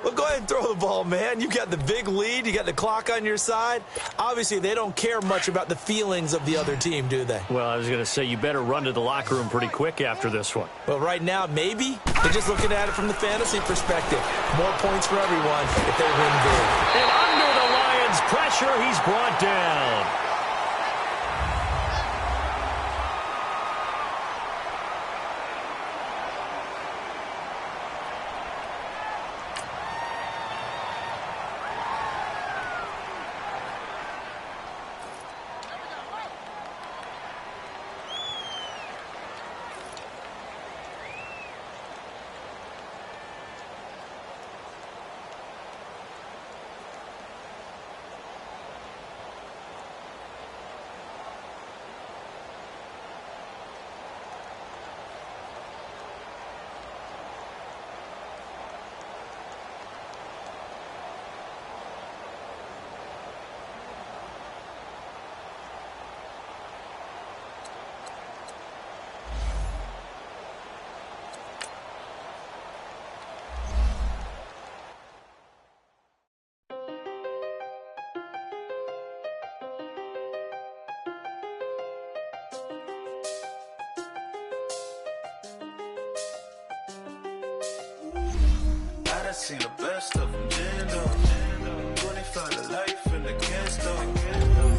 Well, go ahead and throw the ball, man. You got the big lead. You got the clock on your side. Obviously, they don't care much about the feelings of the other team, do they? Well, I was going to say, you better run to the locker room pretty quick after this one. Well, right now, maybe. They're just looking at it from the fantasy perspective. More points for everyone if they win big. And under the Lions' pressure, he's brought down. I seen the best of them, Jando. 25 to life in the cancer.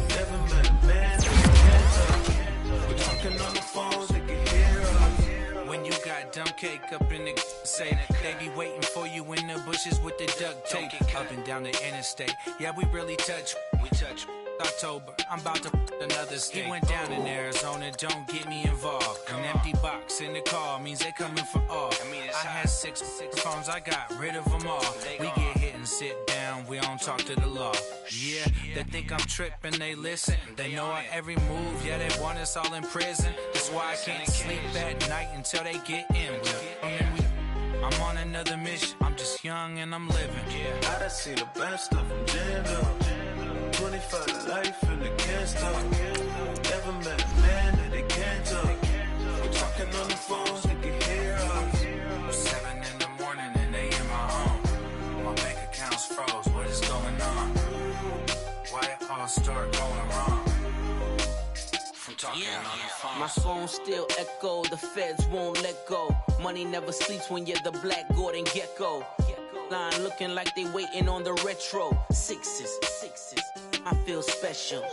Never met a man that can't. We're talking on the phones, they can hear us. When you got dumb cake up in the say that they be waiting for you in the bushes with the duct tape. Up and down the interstate. Yeah, we really touch. We touch. October, I'm about to another state. He went down in Arizona, don't get me involved. An empty box in the car means they coming for all. I had six phones, I got rid of them all. We get hit and sit down, we don't talk to the law. Yeah, they think I'm tripping, they listen. They know our every move, yeah, they want us all in prison. That's why I can't sleep at night until they get in. I'm on another mission, I'm just young and I'm living. I done seen the best of them, Jando. 25 to life in the cancer. Never met a man that they can't talk. We're talking on the phones, they can hear us. 7 in the morning and they in my home. My bank account's froze, what is going on? Why it all start going wrong? From talking on the phone. My phone still echo, the feds won't let go. Money never sleeps when you're the Black Gordon Gecko. Line looking like they waiting on the retro. Sixes, I feel special.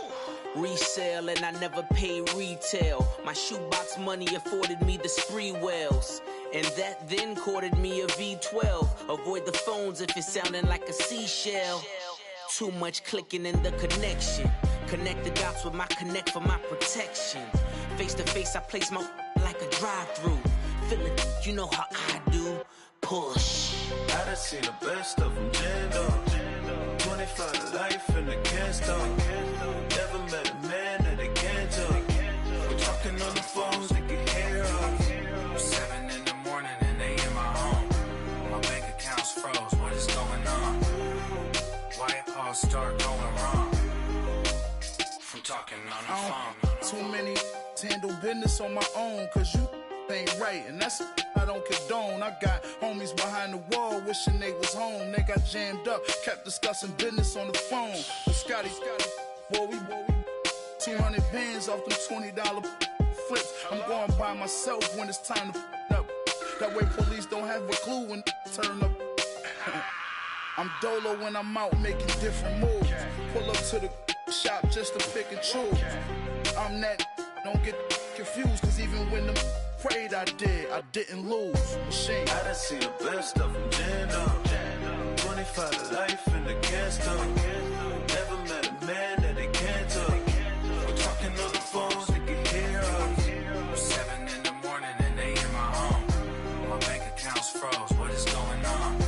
Resale and I never pay retail. My shoebox money afforded me the spree wells. And that then courted me a V12. Avoid the phones if it's sounding like a seashell. Too much clicking in the connection. Connect the dots with my connect for my protection. Face to face, I place my like a drive-through. Feeling, you know how I do. Push. I done seen the best of them, Jando. 25 to life in the cancer. Never met a man that they can't talk. We're talking on the phones, they can hear us. 7 in the morning and they in my home. My bank account's froze, what is going on? Why it all start going wrong? From talking on the phone. Too many to handle business on my own, cause you ain't right, and that's I don't condone. I got homies behind the wall wishing they was home. They got jammed up, kept discussing business on the phone. But Scotty, boy, we 200 bands off them $20 flips. I'm going by myself when it's time to up. That way police don't have a clue when turn up. I'm dolo when I'm out making different moves. Pull up to the shop just to pick and choose. I'm that, don't get confused, cause even when the prayed I didn't lose. Machine. I done seen the best of them, Jando. 25 to life in the cancer. Never met a man that they can't talk. We're talking on the phones, they can hear us. 7 in the morning and they in my home. My bank account's froze, what is going on?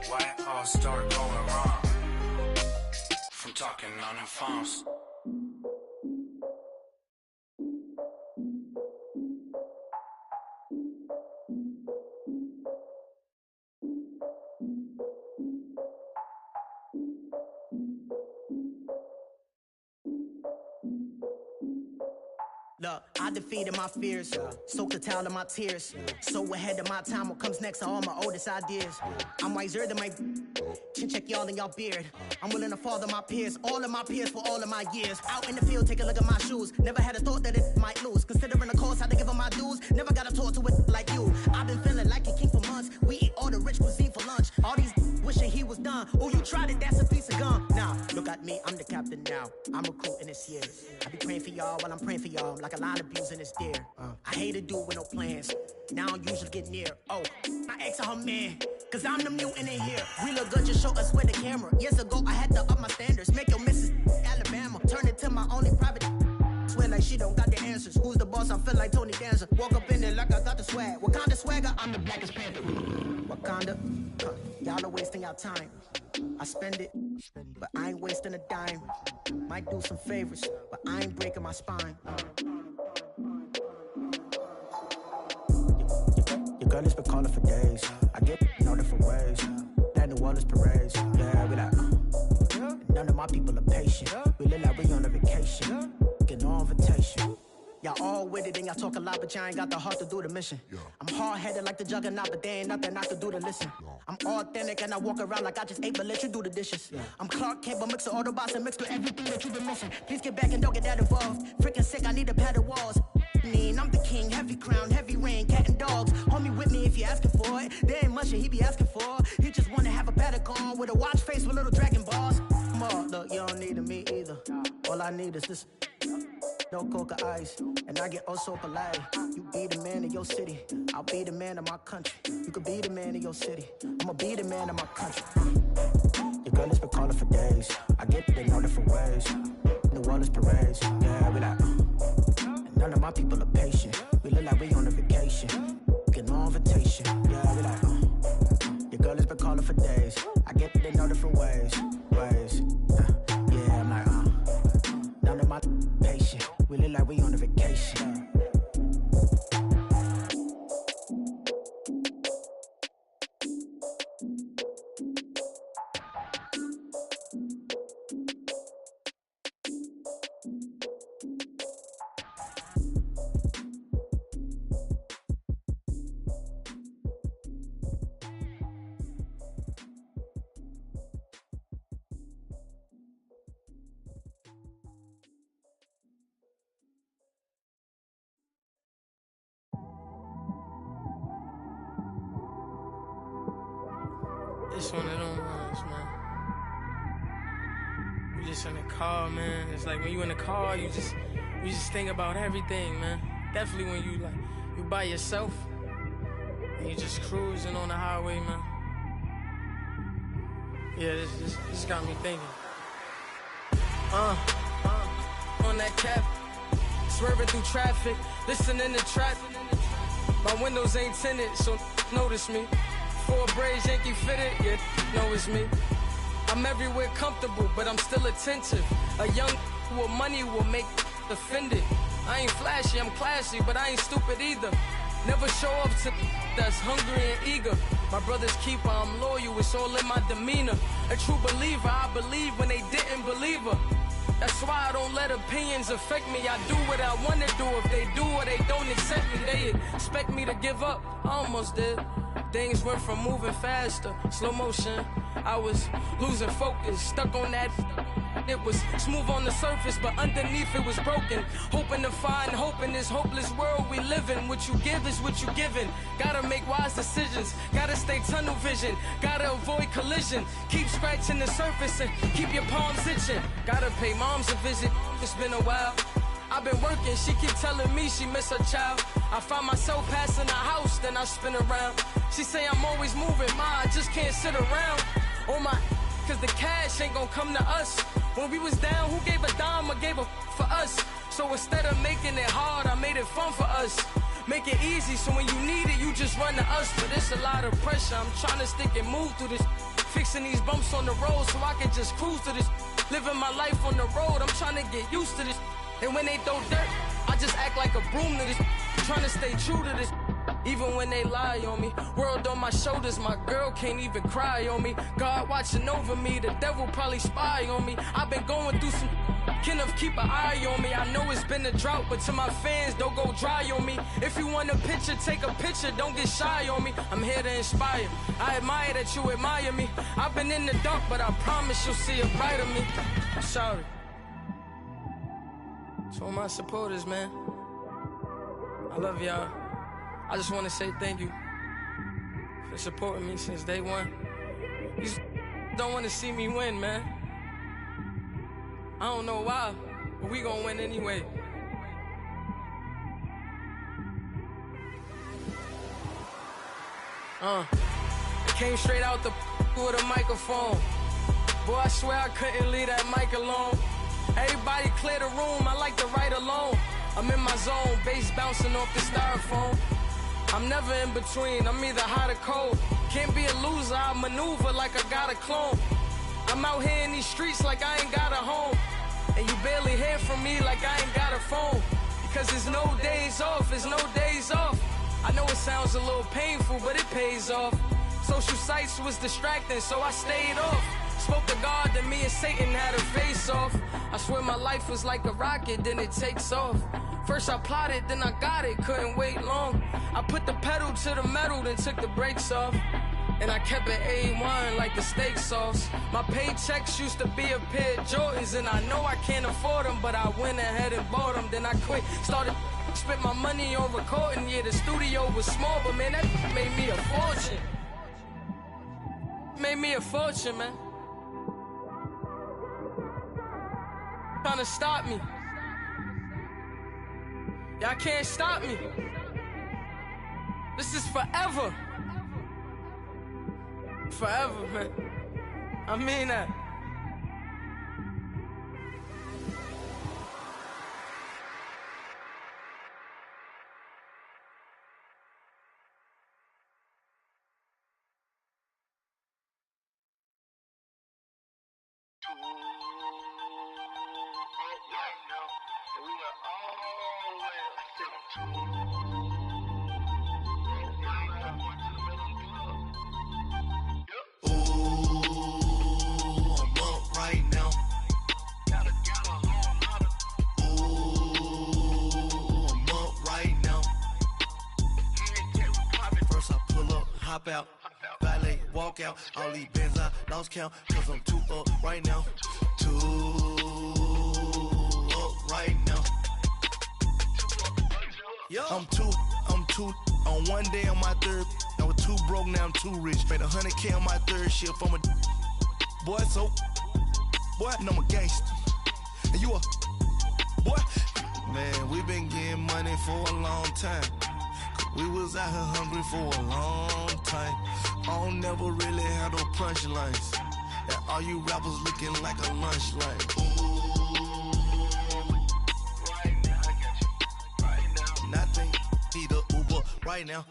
Why it all start going wrong? From talking on the phones. Look, I defeated my fears, soaked the towel of my tears. So ahead of my time, what comes next are all my oldest ideas. I'm wiser than my chin check y'all in y'all beard. I'm willing to father my peers, all of my peers for all of my years. Out in the field, take a look at my shoes. Never had a thought that it might lose. Considering the cost, I had to give them my dues. Never got to talk to it like you. I've been feeling like a king for months. We eat all the rich cuisine for lunch. All these wishing he was done. Oh, you tried it, that's a piece of gum. Now, look at me, I'm the captain now. I'm recruiting this year. I be praying for y'all while I'm praying for y'all. Like a lot of abusing this deer. I hate to do with no plans. Now I usually get near. Oh, I ex her man. Cause I'm the mutant in here. We look good, just show us where the camera. Years ago, I had to up my standards. Make your missus Alabama. Turn it to my only private. Swear like she don't got the answers. Who's the boss? I feel like Tony Danza. Walk up in there like I got the swag. What kind of swagger? I'm the blackest panther. Wakanda. Y'all are wasting your time. I spend it, but I ain't wasting a dime. Might do some favors, but I ain't breaking my spine. Your girl has been calling for days. I get in all different ways. That New Orleans parades. Yeah, we like, none of my people are patient. We look like we on a vacation. Get no invitation. Y'all all with it and y'all talk a lot, but y'all ain't got the heart to do the mission. I'm hard-headed like the juggernaut, but there ain't nothing I can do to listen. I'm authentic and I walk around like I just ate, but let you do the dishes. I'm Clark Kent, but mix the Autobots and mix with everything that you've been missing. Please get back and don't get that involved. Freaking sick, I need a pad of walls. I'm the king, heavy crown, heavy rain, cat and dogs. Homie with me if you asking for it. There ain't much that he be asking for. He just wanna have a paddock on with a watch face with little dragon balls. Look, you don't need me either. All I need is this. No coca ice, and I get oh so polite. You be the man of your city, I'll be the man of my country. You could be the man of your city, I'ma be the man of my country. Your girl has been calling for days. I get it in all different ways. New Orleans parades, yeah, we like. And none of my people are patient. We look like we on a vacation. Get no invitation, yeah, we like. Your girl has been calling for days. I get it in all different ways. Yeah, I'm like, none of my patient. We look like we on a vacation. It's one of them ones, man. You just in the car, man. It's like when you in the car, you just think about everything, man. Definitely when you by yourself and you just cruising on the highway, man. Yeah, this got me thinking. On that cap, swerving through traffic, listening to trap. My windows ain't tinted, so notice me. 4 braids, Yankee fitted, yeah, know it's me. I'm everywhere comfortable, but I'm still attentive. A young with money will make offended. I ain't flashy, I'm classy, but I ain't stupid either. Never show up to that's hungry and eager. My brother's keeper, I'm loyal, it's all in my demeanor. A true believer, I believe when they didn't believe her. That's why I don't let opinions affect me. I do what I want to do. If they do or they don't accept me, they expect me to give up. I almost did. Things went from moving faster, slow motion. I was losing focus, stuck on that. It was smooth on the surface, but underneath it was broken. Hoping to find hope in this hopeless world we live in. What you give is what you given. Gotta make wise decisions. Gotta stay tunnel vision. Gotta avoid collision. Keep scratching the surface and keep your palms itching. Gotta pay moms a visit. It's been a while. I've been working, she keep telling me she miss her child. I find myself passing the house, then I spin around. She say I'm always moving, ma, I just can't sit around. Oh my, cause the cash ain't gonna come to us. When we was down, who gave a dime or gave a for us? So instead of making it hard, I made it fun for us. Make it easy, so when you need it, you just run to us. But it's a lot of pressure, I'm trying to stick and move through this. Fixing these bumps on the road so I can just cruise to this. Living my life on the road, I'm trying to get used to this. And when they throw dirt, I just act like a broom to this. Trying to stay true to this. Even when they lie on me. World on my shoulders, my girl can't even cry on me. God watching over me, the devil probably spy on me. I've been going through some, enough, keep an eye on me. I know it's been a drought, but to my fans, don't go dry on me. If you want a picture, take a picture, don't get shy on me. I'm here to inspire. I admire that you admire me. I've been in the dark, but I promise you'll see a brighter me. I'm sorry. To all my supporters, man. I love y'all. I just want to say thank you for supporting me since day one. You don't want to see me win, man. I don't know why, but we gonna win anyway. Came straight out the with a microphone. Boy, I swear I couldn't leave that mic alone. Everybody clear the room, I like to write alone. I'm in my zone, bass bouncing off the styrofoam. I'm never in between, I'm either hot or cold. Can't be a loser, I maneuver like I got a clone. I'm out here in these streets like I ain't got a home. And you barely hear from me like I ain't got a phone. Because there's no days off, there's no days off. I know it sounds a little painful, but it pays off. Social sites was distracting, so I stayed off. Spoke to God, then me and Satan had a face off. I swear my life was like a rocket, then it takes off. First I plotted, then I got it, couldn't wait long. I put the pedal to the metal, then took the brakes off. And I kept it A1 like the steak sauce. My paychecks used to be a pair of Jordans, and I know I can't afford them, but I went ahead and bought them. Then I quit, started spent my money on recording. Yeah, the studio was small, but man, that made me a fortune. Made me a fortune, man. Trying to stop me. Y'all can't stop me. This is forever. Forever, man. I mean that. Out, valet, walk out, all these bands I lost count, cause I'm too up right now, too up right now. Yo. I'm too, on one day on my third, I was too broke, now I'm too rich, made 100K on my third shift, I'm a boy, so, boy, and I'm a gangster, and you a, boy, man, we been getting money for a long time. We was out here hungry for a long time. I don't never really have no punchlines. And all you rappers looking like a lunch line. Right now, I got you. Right now. Nothing. Need a Uber right now.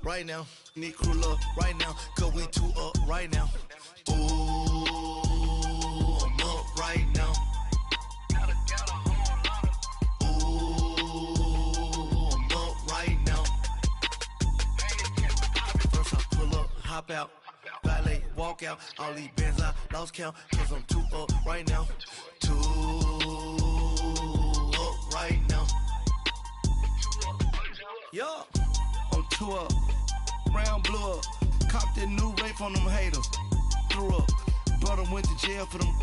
Right now. Need crew love right now. Cause we too up right now. Ooh, I'm up right now. Hop out, valet, walk out, all these bands I lost count, cause I'm too up right now, too up right now. Yo, I'm too up, round blew up, copped that new rape on them haters, threw up, brother went to jail for them,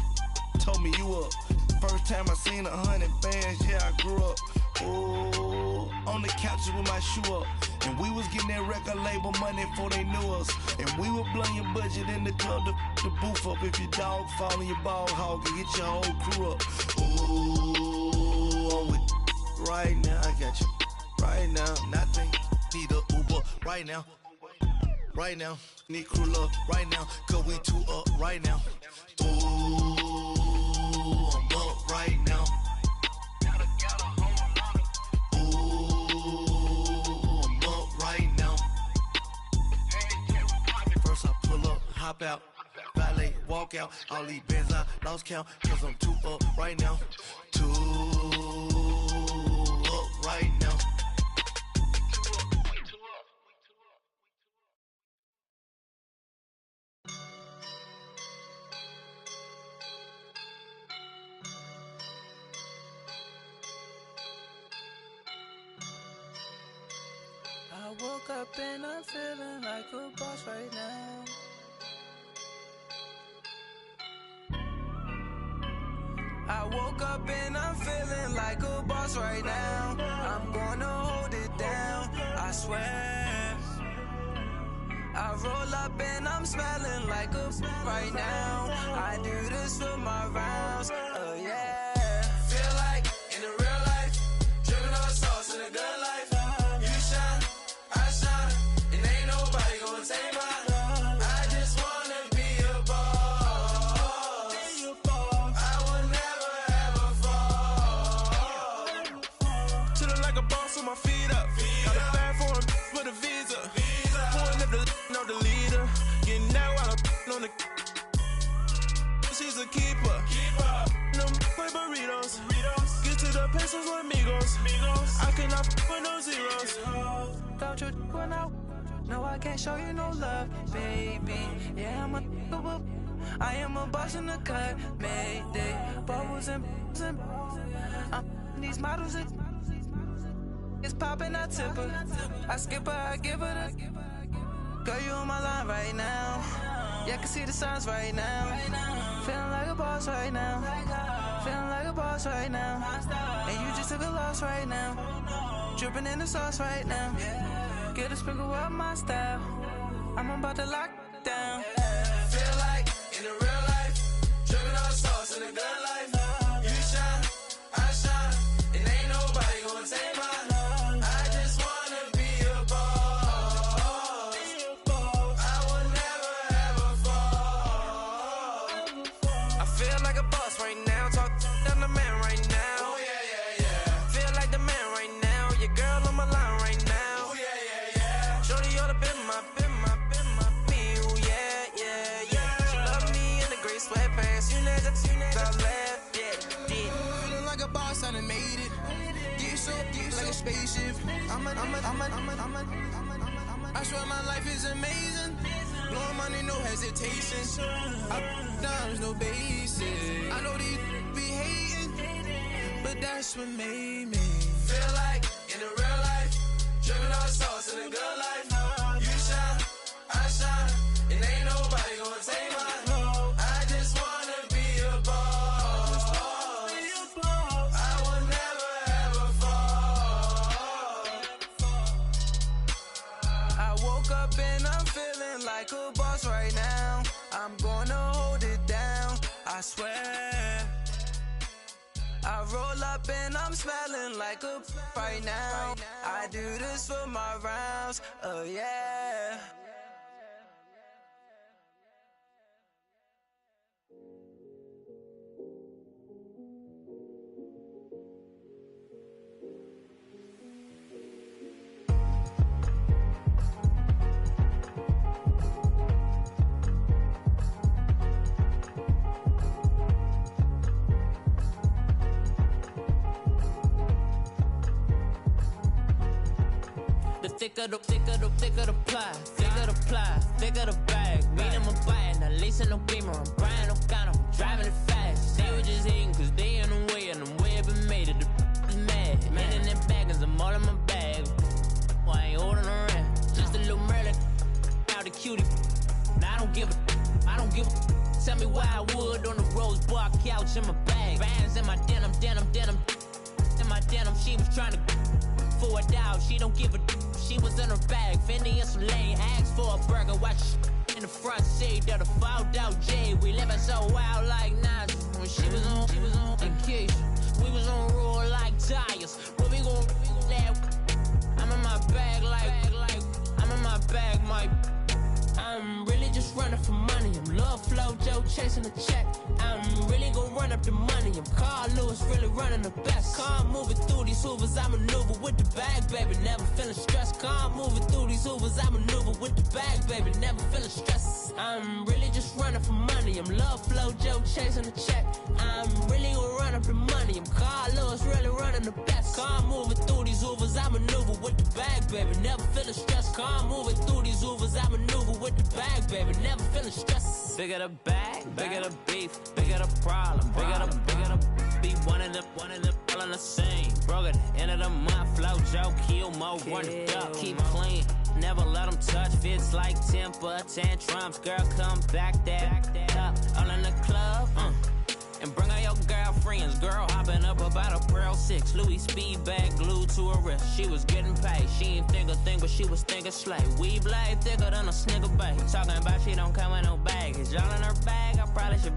told me you up, first time I seen 100 bands, yeah I grew up, ooh, on the couches with my shoe up. And we was getting that record label money before they knew us. And we were blowing your budget in the club to the booth up. If your dog fall in your ball hog and get your whole crew up. Ooh, I'm with right now. I got you right now. Nothing. Need a Uber right now. Right now. Need crew love right now. Cause we too up right now. Ooh, I'm up right now. Hop out, valet, walk out, all these bands I lost count, cause I'm too up right now, too up right now. woke up and I'm feeling like a boss right now. I woke up and I'm feeling like a boss right now. I'm gonna hold it down, I swear. I roll up and I'm smelling like a right now. I do this for my rounds, oh yeah. Feel like in the real life, dripping on sauce in a good life. You shine, I shine, and ain't nobody gonna take mine. I just wanna be a boss. I will never ever fall. Chillin' like a boss with my feet up. Got a bag for him with a visa. Pulling up the know the leader. Getting out while I'm on the. She's a keeper. Them play burritos. Get to the pesos with amigos. I cannot with no zeros. Don't you run out? No, I can't show you no love, baby. Yeah, I am a boss in the cut, mayday. Bubbles and these models it's popping, I tip her. I skip her, I give her the. Girl, you on my line right now. Yeah, I can see the signs right now. Feeling like a boss right now. Feeling like a boss right now. And you just took a loss right now. Dripping in the sauce right now. Get a sprinkle up my style. I'm about to lock down. Feel like in the real life, dripping on sauce in a good life. You shine, I shine, and ain't nobody gonna take mine. I just wanna be a boss. I will never ever fall. I feel like a boss right now. Talk to the man right now. Oh yeah. Feel like the man right now. Your girl on my line right now. Oh yeah. Shorty oughta been my. Ooh, yeah. She love me in the gray sweatpants. You next, I left, yeah. Feeling like a boss, I done made it. Get so like a spaceship. I swear my life is amazing. Blowing money, no hesitation. Up, downs, no basic. I know these be hating, but that's what made me. Feel like in the real life, dripping on sauce in a good life. You shine, I shine, and ain't nobody gonna take mine. I just wanna be a boss. I will never ever fall. I woke up and I'm feeling like a boss right now. I'm gonna hold it down, I swear. I roll up and I'm smelling like a right now. I do this for my rounds, oh yeah. Thicker the ply, thicker the bag. Meet them a bite, now leasing no beamer. I'm Brian, no gun, I'm driving it fast. They were just hating cause they in the way, and the way I've been made it, the is mad. Man in them baggers, I'm all in my bag. Well, I ain't holding around, just a little Merlin. Now the cutie, now I don't give a. Tell me why I would on the rose bar couch in my bag. Bands in my denim. In my denim, she was trying to for a doubt, she don't give a. She was in her bag, Fendi and some lane. Asked for a burger, watch in the front seat of the fouled out J. We living so wild like Nas. When she was on vacation, we was on roll like tires. Where we gon' let? I'm in my bag like I'm in my bag, Mike. I'm really just running for money. I'm Love Flow Joe chasing the check. I'm really gon' run up the money. I'm Carl Lewis, really running the best. Car moving through these hoovers, I maneuver with the bag, baby. Never feeling stressed. Car moving through these hoovers, I maneuver with the bag, baby. Never feeling stressed. I'm really just running for money. I'm Love Flow Joe chasing the check. I'm really gon' run up the money. I'm Carl Lewis, really running the best. Car moving through these hoovers, I maneuver with the bag, baby. Never feeling stressed. Car moving through these hoovers, I maneuver with the bag, baby. Never feeling stressed. Bigger the bag, bigger the beef, bigger the problem, bigger the be one in the all in the same. Broke at the end of the month, flow Joe, kill mo, run it up, keep clean. never let them touch. Fits like temper tantrums. Girl, come back that up. All in the club, and bring all your girlfriends. Girl hopping up about a Pearl 6. Louis speed bag glued to her wrist. She was getting paid. She ain't think a thing, but she was thinking slay. We blade thicker than a snigger bag. Talking about she don't come with no baggage. Y'all in her bag, I probably should.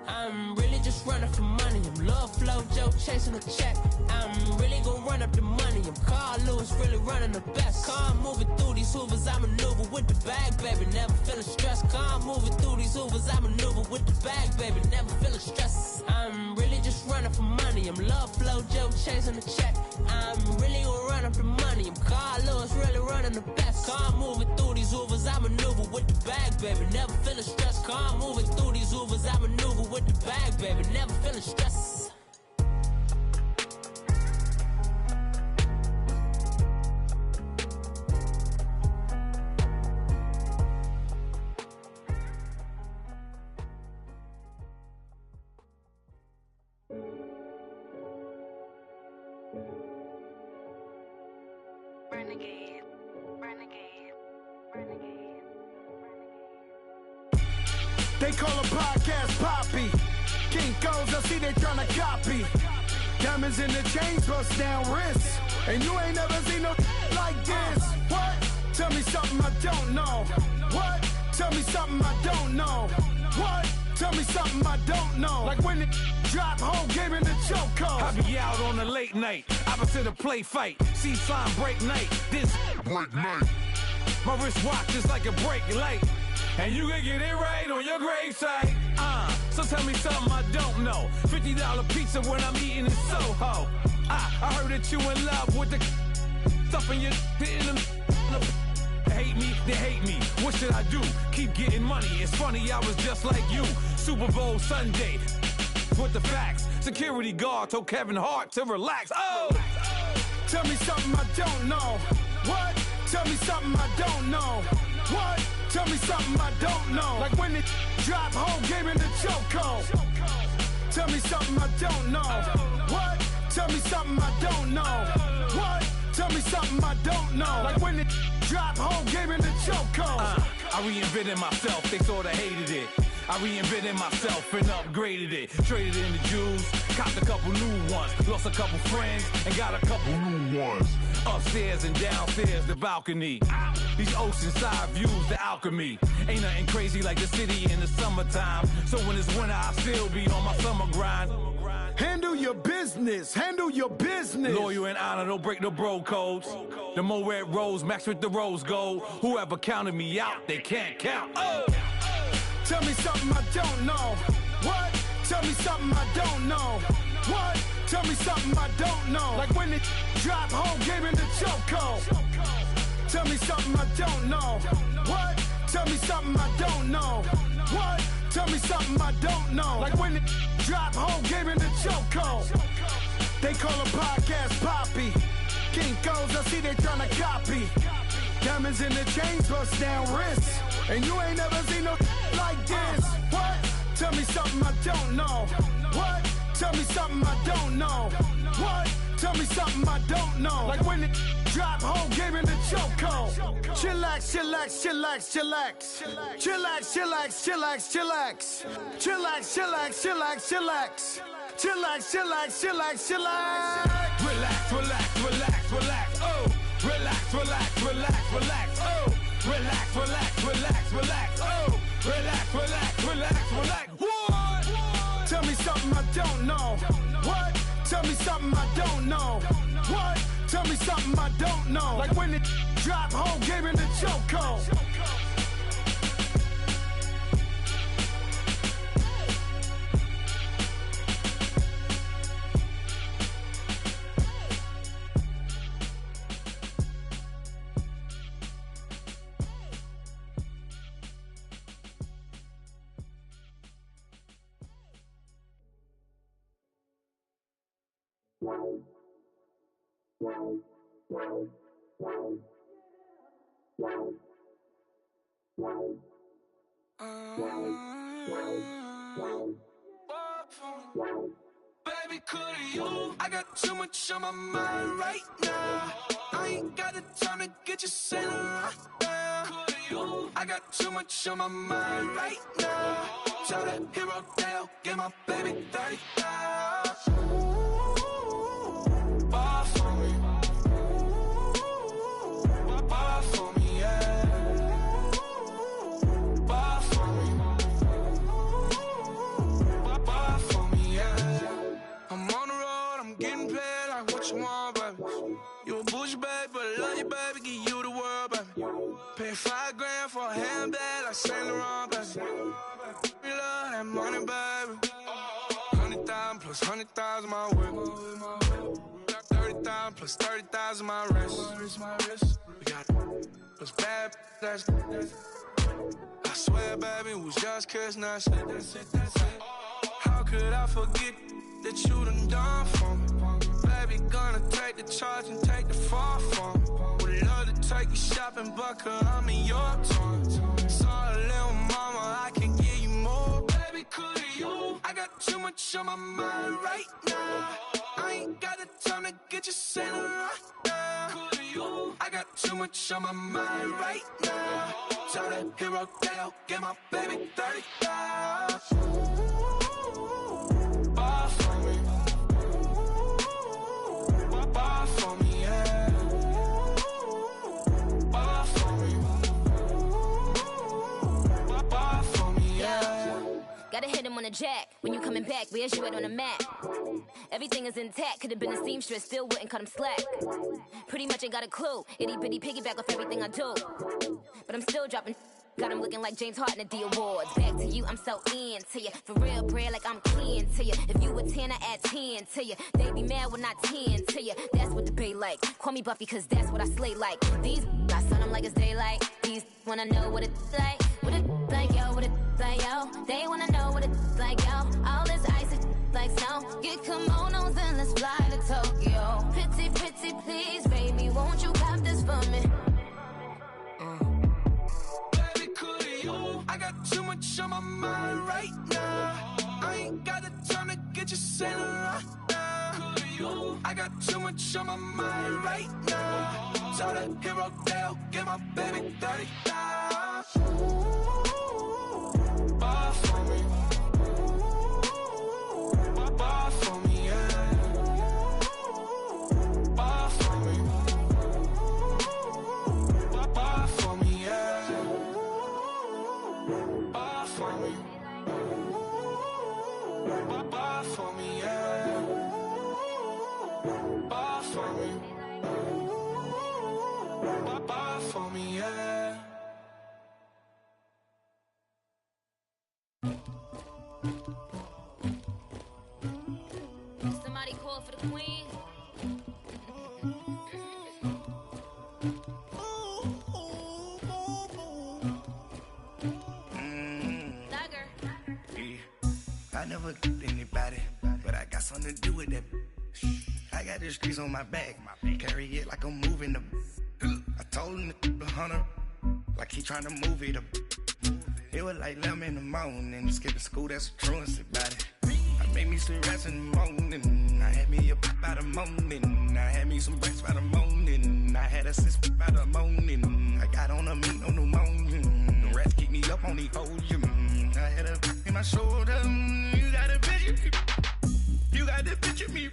I'm really just running for money. I'm love flow, Joe chasing a check. I'm really gonna run up the money. I'm Carl Lewis, really running the best. Car moving through these hoovers, I maneuver with the bag, baby. Never feeling stressed. Car moving through these hoovers, I maneuver with the bag, baby. Never feeling stressed. I'm really just running for money. I'm love flow, Joe chasing the check. I'm really gonna run up the money. I'm Carl Lewis, really running the best. Car moving through these hoovers, I maneuver with the bag, baby. Never feeling stressed. Car moving through these hoovers, I maneuver with the bag, baby. Never feeling stressed. Renegade, renegade, renegade, renegade. They call a podcast Poppy. Kinkos, I see they tryna copy. Diamonds in the chains, bust down wrists. And you ain't never seen no like this. What? Tell me something I don't know. What? Tell me something I don't know. What? Tell me something I don't know. Like when it drop, whole game in the chokehold. I be out on a late night, opposite a play fight. See slime break night, this break night. My wristwatch is like a brake light. And you can get it right on your gravesite. So tell me something I don't know. $50 pizza when I'm eating in Soho. I heard that you in love with the stuff in your in them. Hate me, they hate me. What should I do? Keep getting money. It's funny, I was just like you. Super Bowl Sunday with the facts. Security guard told Kevin Hart to relax. Oh! Tell me something I don't know. What? Tell me something I don't know. What? Tell me something I don't know. Like when it drop, whole game in the chokehold. Tell me something I don't know. What? Tell me something I don't know. What? Tell me something I don't know. Like when it drop, whole game in the chokehold. I reinvented myself, they sorta hated it. I reinvented myself and upgraded it. Traded in the Jews, copped a couple new ones. Lost a couple friends and got a couple new ones. Upstairs and downstairs, the balcony. These oceanside views, the alchemy. Ain't nothing crazy like the city in the summertime. So when it's winter, I still be on my summer grind. Handle your business, handle your business. Loyal and honor, don't break the bro codes. The more red rose, max with the rose gold. Whoever counted me out, they can't count. Oh! Tell me something I don't know. What? Tell me something I don't know. What? Tell me something I don't know. Like when it drop, whole game in the chokehold. Tell me something I don't know. What? Tell me something I don't know. What? Tell me something I don't know. Like when it drop, whole game in the chokehold. They call a podcast Poppy. Kinkos, I see they tryna copy. Diamonds in the chains, bust down wrists. And you ain't never seen no like this. What? Tell me something I don't know. What? Tell me something I don't know. What? Tell me something I don't know. Like when it drop, whole game in the chokehold. Chillax, chillax, chillax, chillax. Chillax, chillax, chillax, chillax. Chillax, chillax, chillax, chillax. Chillax, chillax, chillax, chillax. Relax, relax, relax, relax. Oh! Relax, relax, relax, relax. Oh! Relax, relax, relax, relax. Oh! Relax, relax, relax, relax. What? Tell me something I don't know. What? Tell me something I don't know. What? Tell me something I don't know. Like when it drop, whole game in the chokehold. Baby, Baby, could you? I got too much on my mind right now. I ain't got the time to get you sailing right now. Could you? I got too much on my mind right now. Tell that hero Dale, get my baby 30,000. Bar for me. Bar for me, yeah. Bar for me. Bar for me, yeah. I'm on the road, I'm getting paid like what you want, baby. You a bougie, baby, but I love you, baby. Give you the world, baby. Pay $5 grand for a handbag like Saint Laurent, baby. You love that money, baby. 100,000 plus 100,000 my whip. 30,000 plus 30,000 my wrist. We got those bad, that's I swear, baby, it was just kissing, that's it. How could I forget that you done for me? Baby, gonna take the charge and take the fall from me. Would love to take you shopping, but I'm in your town. Sorry, little mama, I can give you more. Baby, could you? I got too much on my mind right now. I ain't got the time to get you sailing right now. Could you? I got too much on my mind right now. Tell that hero Dale, get my baby 30,000. Bar for me. Bar for me, yeah. Bar for me. Bar for me, yeah. Gotta hit him on the jack. When you coming back, where's you at on the map? Everything is intact. Could've been a seamstress, still wouldn't cut him slack. Pretty much ain't got a clue. Itty bitty piggyback off everything I do. But I'm still dropping. Got him looking like James Harden at the awards. Back to you, I'm so into you. For real, bread, like I'm keen to you. If you a 10, I add 10 to you. They be mad when I 10 to you. That's what the bay like. Call me Buffy, cause that's what I slay like. These, I sun them like it's daylight. These wanna know what it's like. What it like, yo, what it like, yo. They wanna know what it's like, yo. All this ice is like snow. Get kimonos and let's fly to Tokyo. Pretty, pretty, please, baby, won't you cop this for me? I got too much on my mind right now. I ain't got the time to get you sailing right now. I got too much on my mind right now. Tell that hero Dale, get my baby 30,000. Bar for me. Bar for me, yeah. Bar for me. Bar for me, yeah. Bar for me. Bar for me, yeah. Bar for me. Bar for me, yeah. Somebody call for the queen. I never get anybody, but I got something to do with that. I got the streets on my back, carry it like I'm moving the. I told him to 100, like he trying to move it up. It was like 11 in the morning, skipping school, that's a truancy about it. I made me some rats in the morning, I had me a pop by the morning, I had me some breaks by the morning, I had a sis by the morning, I got on a meat on the morning, the rats keep me up on the podium, I had a in my shoulder, you got a picture me, you got the picture me,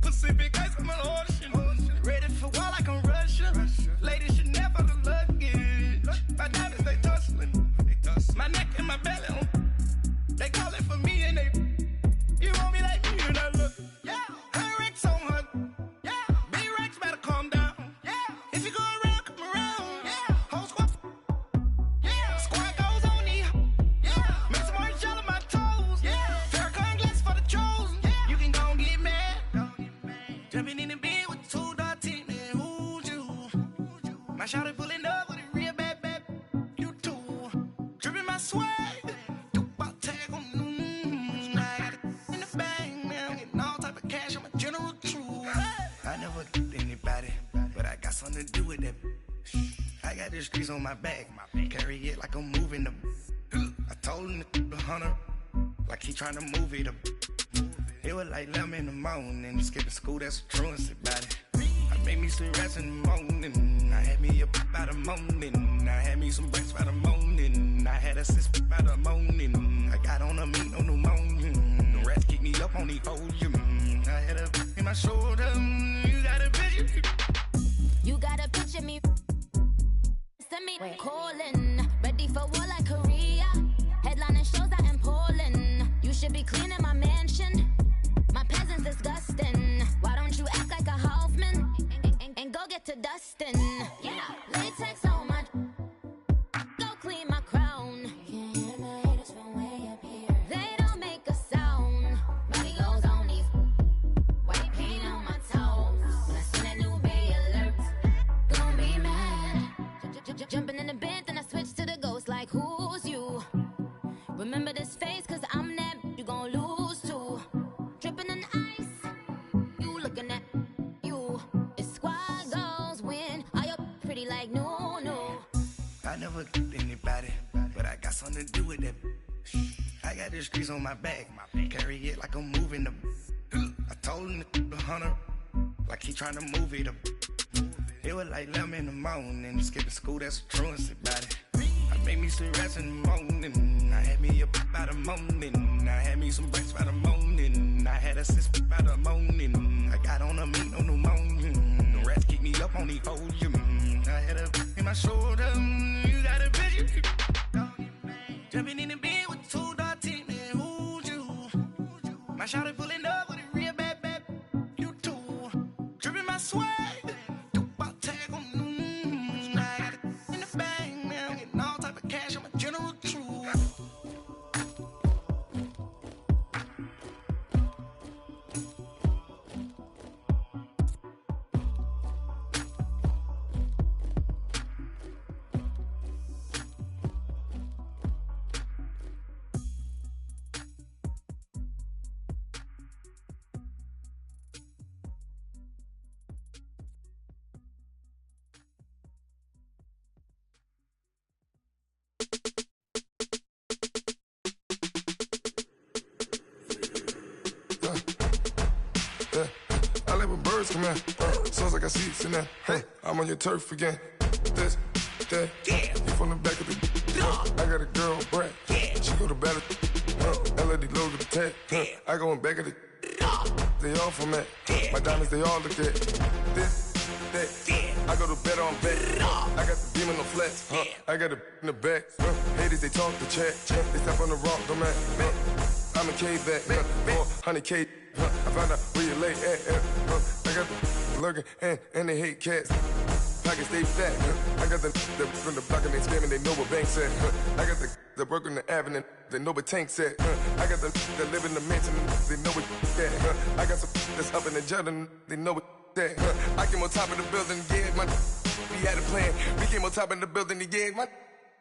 Pacific ice on my ocean, ready for war like I'm Russia, ladies should never the luggage, my diamonds they tussling, my neck and my belly on, they calling for me and they, you want me like me and I look, yeah, her Rex on her, yeah, B-Rex better calm down, yeah, if you go around, come around, yeah, whole squad, yeah, squad goes on me, yeah, make some orange gel on my toes, yeah, Farrakhan glass for the trolls, yeah, you can go and get mad, jumping in the bed with 2 dark teeth, man, who's you, my shawty pulling up with a real bad, you too, dripping my swag, I never get anybody, but I got something to do with that. I got the streets on my back, carry it like I'm moving the. I told him to 100, like he trying to move it up. It It was like 11 in the morning. Skipping school, that's a truancy about it. I made me some rest in the morning. I had me a by the morning. I had me some breakfast by the morning. I had a sis by the morning. I got on a meat, no pneumonia. The rats keep me up on the podium. I had a in my shoulder. You got a picture. You got a picture me. Send me calling. Ready for war like Korea. Headlining shows out in Poland. You should be cleaning my mansion. My peasants disgusting. Why don't you act like a Hoffman and go get to dustin'? Yeah, latex on my. Go clean my crown. Can't hear my haters from way up here. They don't make a sound. Money goes on these. White paint on my toes. When I see that new Bay alert, gon' be mad. Jumping in the bed, then I switch to the ghost. Like who's you? Remember this face, cause I'm that you gon' lose too. Dripping in ice, you looking at you. It's squad goals win. Are you pretty like no? I never anybody, but I got something to do with that. I got the streets on my back, carry it like I'm moving the. I told him the hunter, like he trying to move it up. It was like 11 in the morning. Skipping school, that's a truancy about it. I made me some rest in the morning. I had me a by the morning. I had me some breakfast by the morning. I had a sis by the morning. I got on a meat, no pneumonia. The rats keep me up on the podium. I had a in my shoulder. You got a picture. Jumping in the bed with 2 dark teeth, man. Who's you? My shawty pulling up with a real bad. You too. Dripping my swag. I like when birds come in. Sounds like I seats in there. Hey, I'm on your turf again. This, that, you from the back of the. I got a girl, Brad. She go to battle. LED logo the tag. I go in back of the. They all from that. My diamonds, they all look at. This, that. I go to bed on bed. I got the demon on flats. I got it in the back. Haters, they talk the chat. They step on the rock, don't man. I'm a K-back. 400K. I found out where you lay at. I got the lurking and they hate cats. Pockets stay fat. I got the from the block and they scamming, they know what banks at. I got the work on the avenue, they know what tanks at. I got the live in the mansion, they know what that. I got some that's up in the jungle, they know what that. I came on top of the building, yeah, my we had a plan. We came on top of the building, yeah, my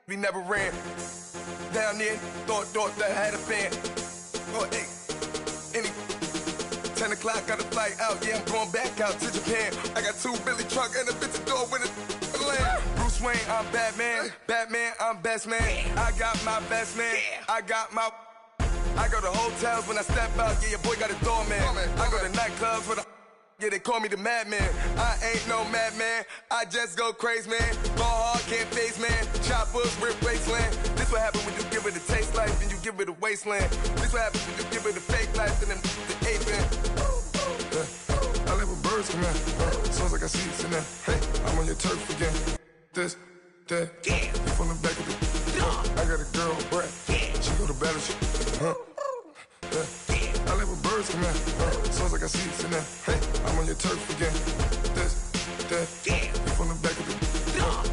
we never ran. Down there, thought that I had a fan. Oh, hey, any 10 o'clock, got a flight out, yeah, I'm going back out to Japan. I got 2 Billy truck and a bitch door with a land. Bruce Wayne, I'm Batman. Batman, I'm best man. I got my best man. I got my. I go to hotels when I step out, yeah, your boy got a doorman. I go to nightclubs with a. Yeah, they call me the madman. I ain't no madman. I just go crazy, man. Ball hard, can't face, man. Choppers, rip wasteland. This what happen when you give it a taste life and you give it a wasteland. This what happen when you give it a fake life and then the ape man. I live with birds come in. Sounds like I seats in there. Hey, I'm on your turf again. This, that, you from the back of the. I got a girl, Brad. She go to battle shit. I live with birds come in. Sounds like I seats in there. Hey, I'm on your turf again. This, that, you from the back of the.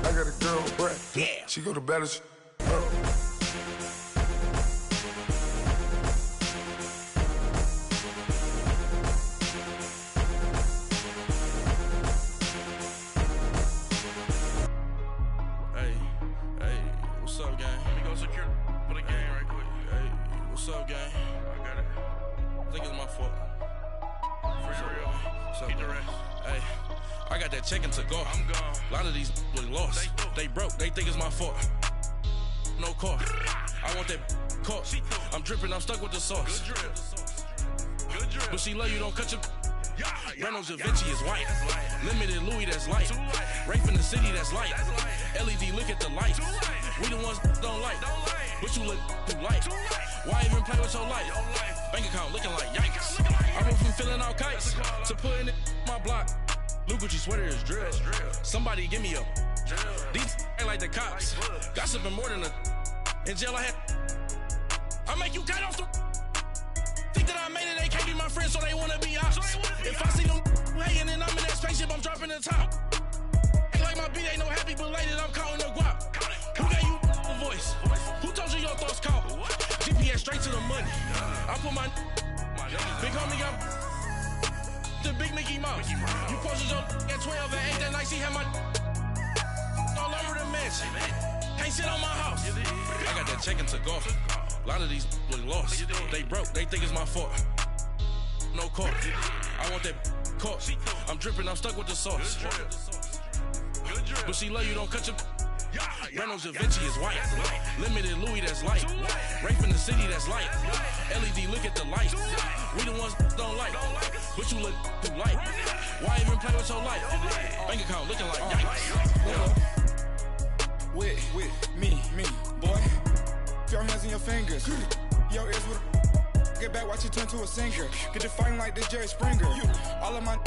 I got a girl, Brad. She go to battle shit. What's up, gang? Let me go secure for the gang right quick. Hey, what's up, gang? I got it. I think it's my fault. For real. What's up, the rest. Hey, I got that chicken to go. I'm gone. A lot of these really lost. They broke. They think it's my fault. No car. I want that caught. I'm dripping. I'm stuck with the sauce. But she love you, don't cut your. Reynolds Da Vinci is white. Limited Louis, that's light. Rape in the city, that's light. LED, look at the lights. We the ones don't like. But you look too light. Why even play with your life? Bank account looking like yikes. I went from filling out kites to putting it my block. Blue Gucci sweater is drill. Somebody give me a. These ain't like the cops. Gossiping more than a. In jail I had. I make you cut off the. Think that I made it, they can't be my friends, so they wanna be ops. If I see them hating and I'm in that spaceship, I'm dropping the top. Ain't like my beat, ain't no happy belated, I'm counting the guap. Who gave you a voice? Who told you your thoughts count? GPS straight to the money. I put my big homie got the big Mickey Mouse. You posted your at 12 and 8 that night, she had my all over the mansion. Can't sit on my house. I got that check into golf. A lot of these look lost. They broke, they think it's my fault. No court. I want that caught. I'm dripping, I'm stuck with the sauce. But she love you, don't cut your. Reynolds Da Vinci is white. Limited Louis, that's light. Rape in the city, that's light. LED, look at the lights. We the ones don't like. But you look too light. Why even play with your life? Bank account looking like yikes. With me, boy. Your hands in your fingers. Yo, ears with a. Get back, watch you turn to a singer. Get to fighting like this Jerry Springer. All of my.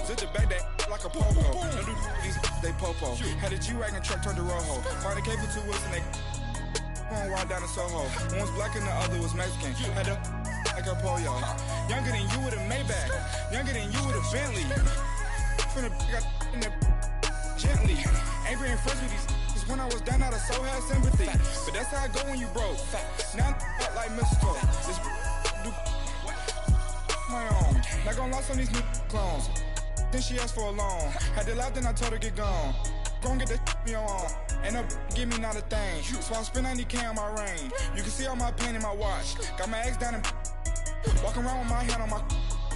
Zit the back that like a popo. Don't do these they popo. Had a G-Wagon truck turned to Rojo. Find a cable 2 wheels and they. Going wild down in Soho. One was black and the other was Mexican. Had a. Like a polio. Younger than you with a Maybach. Younger than you with a Bentley. From the. Got in the. Gently. Angry and friends with these. When I was down out of so had sympathy. But that's how I go when you broke. Now I'm like mistletoe. This do my own. Not gonna lost on these new clones. Then she asked for a loan. Had to laugh, then I told her get gone. Gon' get that me on. Ain't no give me not a thing. So I spend 90K on my ring. You can see all my pain in my watch. Got my ex down and walking around with my hand on my.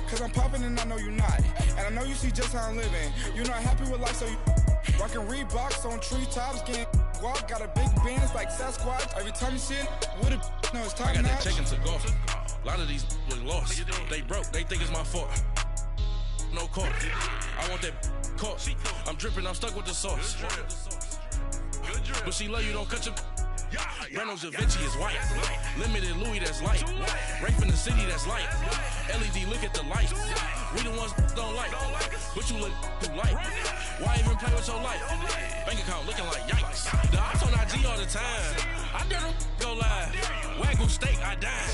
Cause I'm popping and I know you not. And I know you see just how I'm living. You're not happy with life, so you. Rockin' Reeboks on treetops, getting guap. Got a big Benz like Sasquatch. Every time you see it, with it, no, it's time. I got that check into golf. A lot of these look lost. They broke, they think it's my fault. No court. I want that caught. I'm dripping, I'm stuck with the sauce. But she love you, don't cut your. Reynolds Da Vinci is white. Limited Louis, that's light. Rape in the city, that's light. LED, look at the lights. We the ones don't like. But you look too light. Why even play with your life? Bank account looking like yikes. The ops on IG all the time. I dare them go live. Wagyu steak, I died.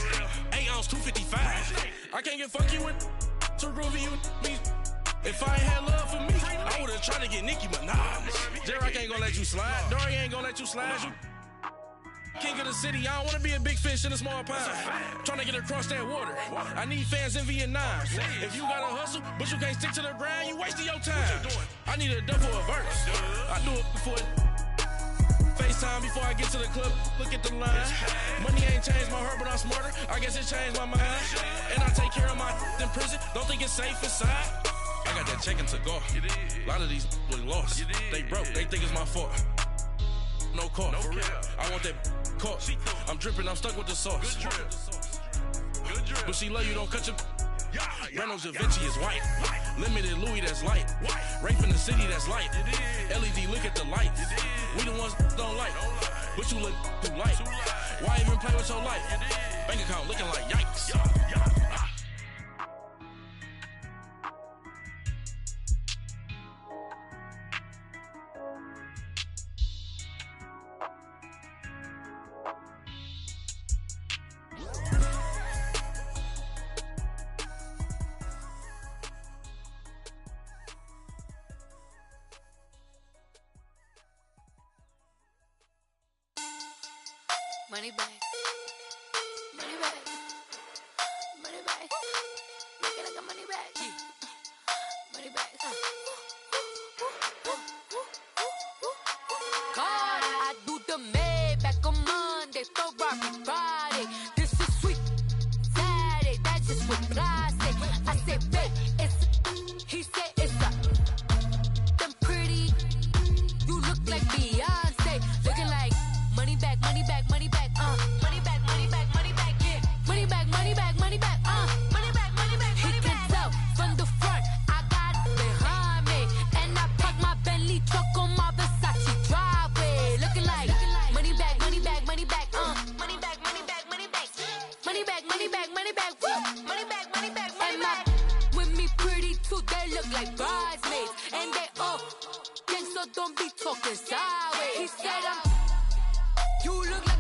8 ounce, 255. I can't get fuck you with too groovy you me. If I ain't had love for me, I would've tried to get Nicki Minaj. J-Rock ain't gonna let you slide. Dory ain't gonna let you slide. You king of the city, I don't wanna be a big fish in a small pond. Trying to get across that water. I need fans in Vietnam. If you gotta hustle, but you can't stick to the grind, you wasting your time. I need a double a verse. I do it before FaceTime before I get to the club. Look at the line. Money ain't changed my heart, but I'm smarter. I guess it changed my mind. And I take care of my in prison. Don't think it's safe inside. I got that check into golf. A lot of these look lost. They broke, they think it's my fault. No court. For real. I want that caught. I'm dripping, I'm stuck with the sauce. But she love you, don't cut your. Reynolds Da Vinci is white. Limited Louis, that's light. Rape in the city, that's light. LED, look at the lights. We the ones don't like. But you look too light. Why even play with your life? Bank account looking like yikes. Money back. Money back. Money back. Make it like a money back. Money back. God, I do the Maybach on Monday, Ferrari Friday. This is sweet Saturday. That's just what I say. I say, babe, it's. He said it's a. Them pretty. You look like Beyonce. Looking like money back, money back, money back. Money back, bridesmaids, and they all gang, so don't be talking sideways. He said you look like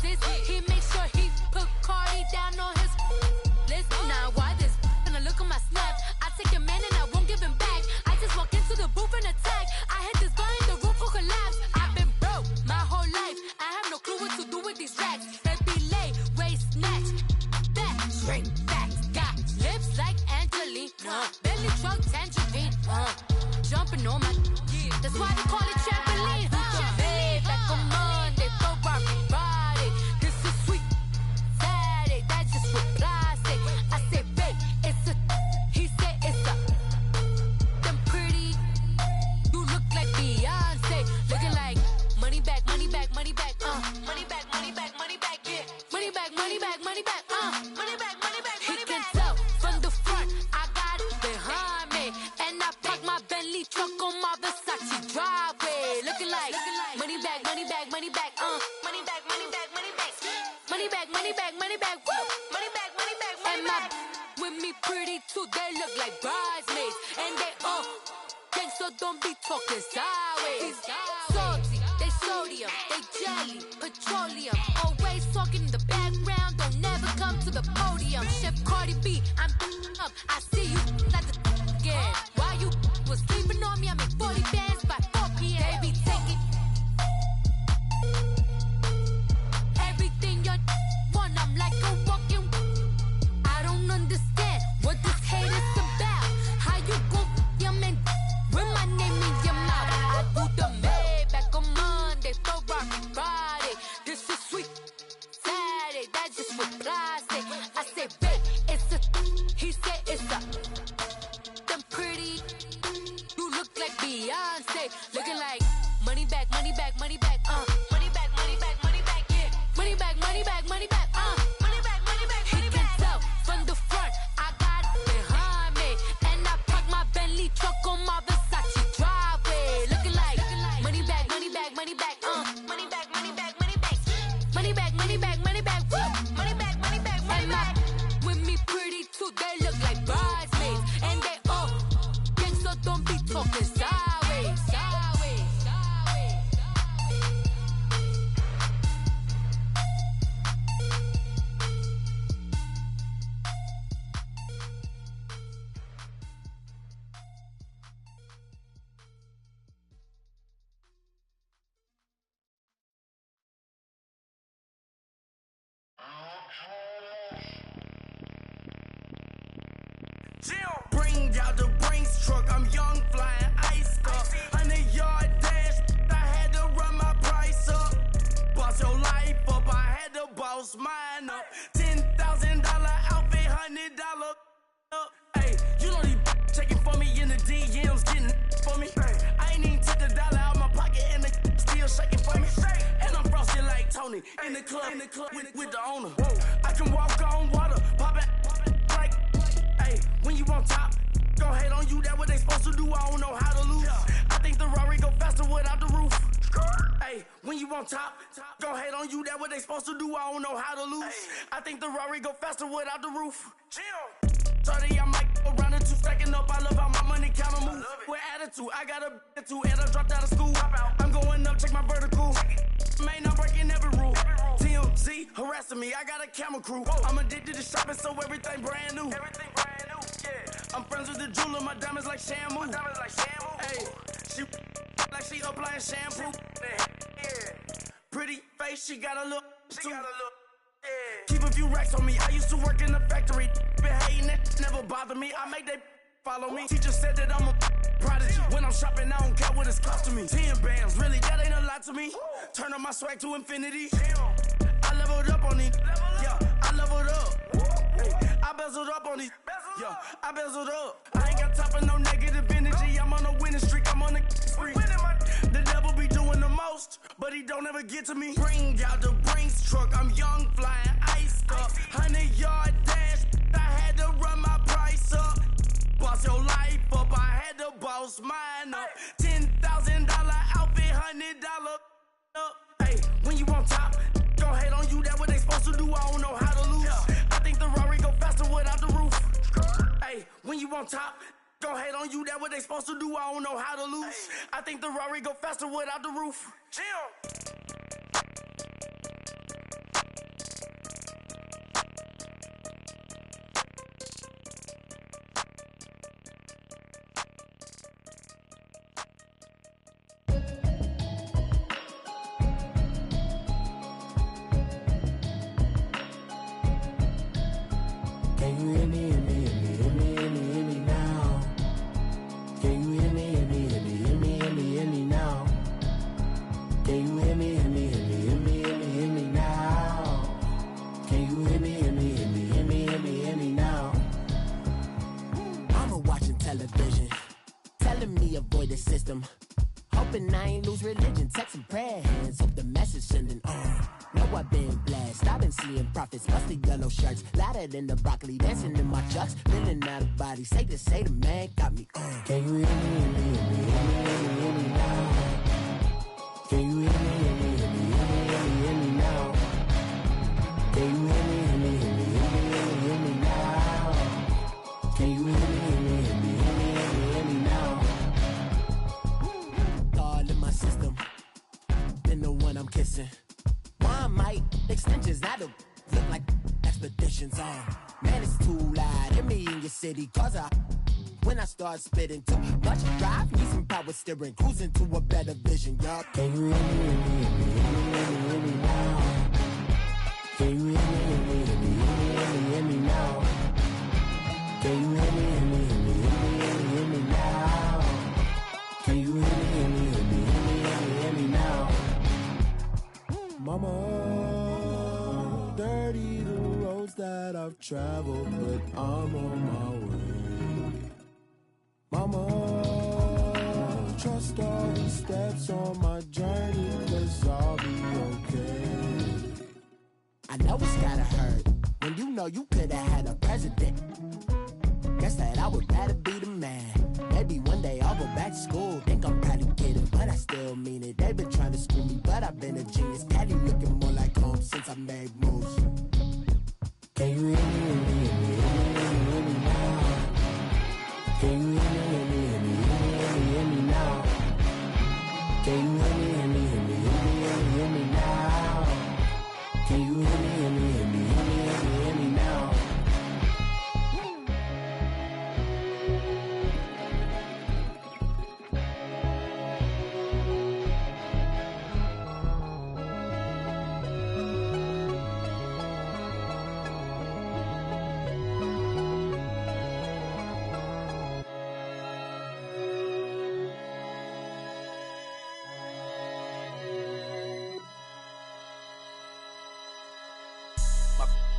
this. He makes sure he put Cardi down on his list. Now why this? Gonna look at my snap. I take your man and I won't give him back. I just walk into the booth and attack. I hit this guy in the roof will collapse. I've been broke my whole life. I have no clue what to do with these racks. Heavy lay, waist snatch, back, straight back. Got lips like Angelina, belly truck tangerine. Jumping on my, that's why they call it trampoline. Hey, back on Monday, throw rock Friday. This is sweet Saturday, that's just what I say. I say, babe, it's a, he said it's a, them pretty, you look like Beyonce. Looking like money back, money back, money back, money back, money back, money back, yeah. Money back, money back, money back, money back, money back, money back. He can tell from the front, I got it behind me. And I park my Bentley truck on my Versace driveway. Looking like money back, money back, money back, money back, money back, money back, money back, money back, money back, woo, money back, money back, money back. With me pretty too, they look like bridesmaids, and they all gang, so don't be talking sideways. Salty, they sodium, they jelly, petroleum. Always talking in the background, don't never come to the podium. Chef Cardi B, I'm up, I see you like the again. Why you was sleeping on me? I make 40 bands by 4 p.m. They be taking everything you want. I'm like a walking. I don't understand what this hate is about. How you gon' your man with my name in your mouth? I do the Maybach on Monday, throw rock Friday. This is sweet Saturday, that's just what I say. I say, babe, it's a, he said it's a, them pretty, you look like Beyonce. Looking like money back, money back, money back, money back, money back, money back, yeah. Money back, money back, money back, money back, money back, money back. He can tell from the front, I got it behind me. And I park my Bentley truck on my Versace driveway. Looking like money back, money back, money back, money back, money back, money back, money back, money back, money back, woo, money back, money back, money back. With me pretty too, they look like bridesmaids, and they all gang, so don't be talking sideways, sideways, sideways. Bring out the Brinks truck, I'm young, flying ice up. 100-yard dash, I had to run my price up. Boss your life up, I had to boss mine up. $10,000 outfit, $100 up. Hey, you know these checking for me in the DMs, getting for me. I ain't even took the dollar out my pocket and the still shaking for me. And I'm frosted like Tony in the club with the owner. I can walk on water, pop it like, hey, when you on top, gon' hate on you, that what they supposed to do, I don't know how to lose. I think the Rari go faster without the roof. Hey, when you on top, gon' hate on you, that what they supposed to do, I don't know how to lose. I think the Rari go faster without the roof. 30, I might go round the two, stacking up, I love how my money count move. With attitude, I got a attitude, and I dropped out of school. I'm going up, check my vertical. Man, I'm breaking every rule. TMZ harassing me, I got a camera crew. I'm addicted to shopping, so everything brand new. Everything brand new, yeah. I'm friends with the jeweler, my diamonds like Shamu. Hey, she like she applying shampoo. Yeah. Pretty face, she got a look. Yeah. Keep a few racks on me. I used to work in the factory. Been hating it, never bother me. I make they follow me. Teacher said that I'm a prodigy. When I'm shopping, I don't care what it's costing me. 10 bands, really, that ain't a lot to me. Turn up my swag to infinity. I leveled up on these. Yeah, I leveled up. Hey, I bezeled up on these. Yeah, I bezeled up. I ain't got time for no negative energy. I'm on a winning streak. I'm on a spree. The devil be doing the most, but he don't ever get to me. Bring out the Brinks truck. I'm young, flying ice up. 100-yard dash. I had to run my price up. Boss your life up. I had to boss mine up. $10,000 outfit, $100 up. Hey, when you on top, gon' hate on you. That what they supposed to do. I don't know how to lose. I think the Rari go faster without the roof. Hey, when you on top, gon' hate on you, that what they supposed to do, I don't know how to lose. I think the Rari go faster without the roof. Jim! Can you hear me, hear me, hear me, hear me, hear me, hear me now? Can you hear me, hear me, hear me, hear me, hear me, hear me now? Can you hear me, hear me, hear me, hear me, hear me, hear me now? Can you hear me, hear me, hear me, hear me, hear me, hear me now? Mama watching television, telling me avoid the system. Hoping I ain't lose religion, texting prayer hands, hope the message sending on. Know I've been blessed, I've been seeing prophets, mostly yellow shirts, louder than the broccoli, dancing in my chucks, feeling out of body, safe to say the man got me on. Can you hear me, hear me, hear me, hear me, hear me, hear me now? Can you hear me, hear me, hear me, hear me, hear me, hear me now? Can you hear me, hear me, hear me, hear me, hear me, hear me now? Can you hear me, hear me, hear me, hear me, hear me, hear me now? All in my system, been the one I'm kissing. One might extensions, I don't look like expeditions on. Man, it's too loud in me in your city, cause when I start spitting too much drive, need some power steering, cruising to a better vision, yup. Can you hear me, hear me, hear me, hear me, hear me, hear me now? Can you hear me, hear me, hear me, hear me, hear me, hear me now? Can you hear me, hear me, hear me, hear me, hear me, hear me now? Can you hear me, hear me, hear me, hear me, hear me, hear me now? Mama, dirty the roads that I've traveled, but I'm on my way. Mama, trust all the steps on my journey, 'cause I'll be okay. I know it's gotta hurt when you know you could've had a president. Guess that I would rather be the man. Maybe one day I'll go back to school. Think I'm probably kidding, but I still mean it. They've been trying to screw me, but I've been a genius. Caddy looking more like home since I made moves. Can you hear me, hear me, hear me, hear me, hear me, hear me now? Can you hear me, hear me, hear me, hear me, hear me, hear me now? Can you hear me, hear me, hear me, hear me, hear me, hear me now? Can you hear me, hear me, hear me, hear me, hear me, hear me now?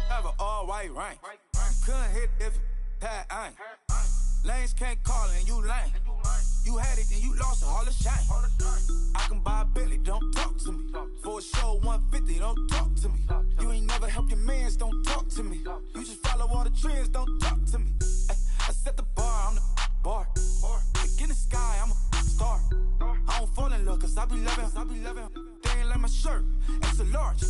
Have an all-white rank. Couldn't hit if it had ain't. Lanes can't call and you lame. You had it and you lost it, all the shame. I can buy a Billy, don't talk to me. For a show 150, don't talk to me. You ain't never help your mans, don't talk to me. You just follow all the trends, don't talk to me. I set the bar, I'm the bar. Like in the sky, I'm a star. I don't fall in love, cause I be loving. They ain't like my shirt, it's a large.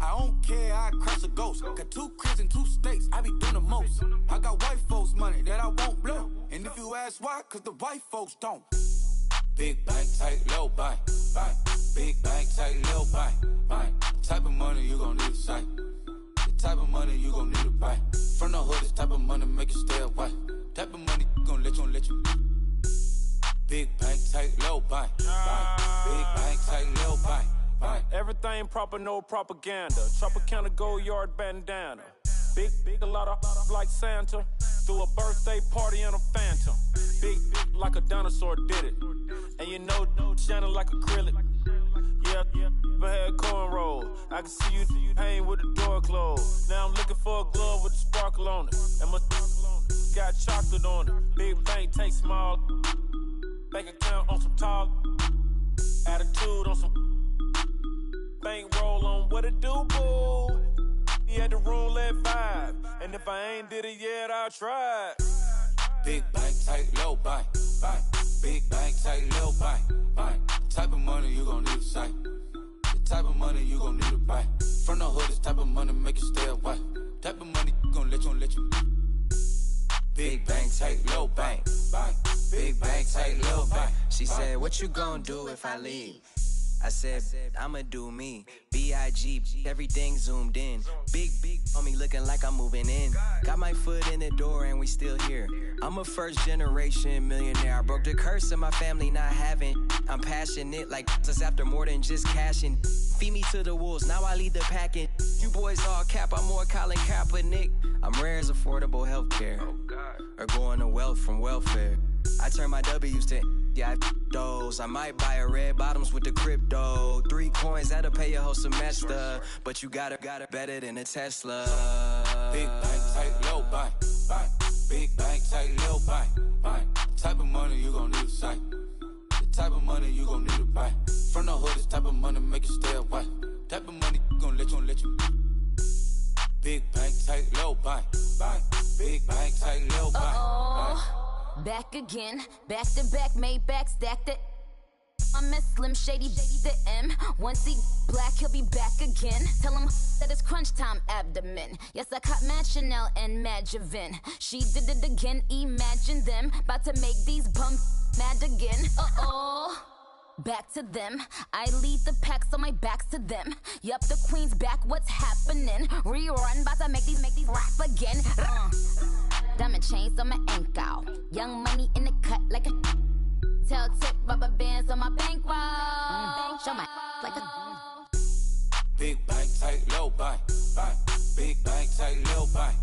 I don't care, I crush a ghost. Got 2 cribs in 2 states, I be doing the most. I got white folks money that I won't blow. And if you ask why, cause the white folks don't. Big bank, tight, low bank, bank. Big bank, tight, low bank, bank. Type of money you gon' need to sight. The type of money you gon' need to buy. From the hood, this type of money make you stay away. Type of money gon' let you. Big bank, tight, low bank, bank. Big bank, tight, low bank. Everything proper, no propaganda. Tropicana gold yard bandana. Big, a lot of like Santa. Threw a birthday party in a phantom. Big like a dinosaur did it. And you know, shining like acrylic. Yeah, I had cornrows. I can see you hang with the door closed. Now I'm looking for a glove with a sparkle on it. And my got chocolate on it. Big bank, take small. Bank account on some tall. Attitude on some. Bankroll on what it do, boo. He had the roulette vibe. And if I ain't did it yet, I'll try. Big bank, tight, low bank, bank. Big bank, tight, low bank, bank. Type of money you gon' need to sight. The type of money you gon' need to buy. From the hood, this type of money make you stay away. Type of money gon' let you. Big bank, tight, low bank, bank. tight, little bite. She said, what you gonna do if I leave? I said, I'ma do me. B.I.G. Everything zoomed in. Big on me looking like I'm moving in. Got my foot in the door and we still here. I'm a first generation millionaire. I broke the curse of my family not having. I'm passionate like just after more than just cashing. Feed me to the wolves, now I lead the packing. You boys all cap, I'm more Colin Kaepernick. I'm rare as affordable healthcare. Or going to wealth from welfare. I turn my W's to those. I might buy a red bottoms with the crypto. 3 coins, that'll pay your whole semester. But you gotta better than a Tesla. Big bank, tight, low buy. Big bank, tight, low buy. Type of money you gon' need a sight. The type of money you gon' need to buy. From the hood, this type of money make you stay away. Type of money gon' let you. Big bank, tight, low buy. Big bank, tight, low buy. Back again, back to back, made back, stacked it. I'm a Slim Shady, the M. Once he black, he'll be back again. Tell him that it's crunch time abdomen. Yes, I caught Mad Chanel and Mad Javin. She did it again, imagine them. About to make these bums mad again. Back to them. I lead the pack, so my back's to them. Yup, the queen's back, what's happening? Rerun, about to make these rap again. Diamond chains on my ankle. Young money in the cut like a tail tip, rubber bands on my bankroll. Show my like a Big bank, tight, low buy. Big bank, tight, low buy.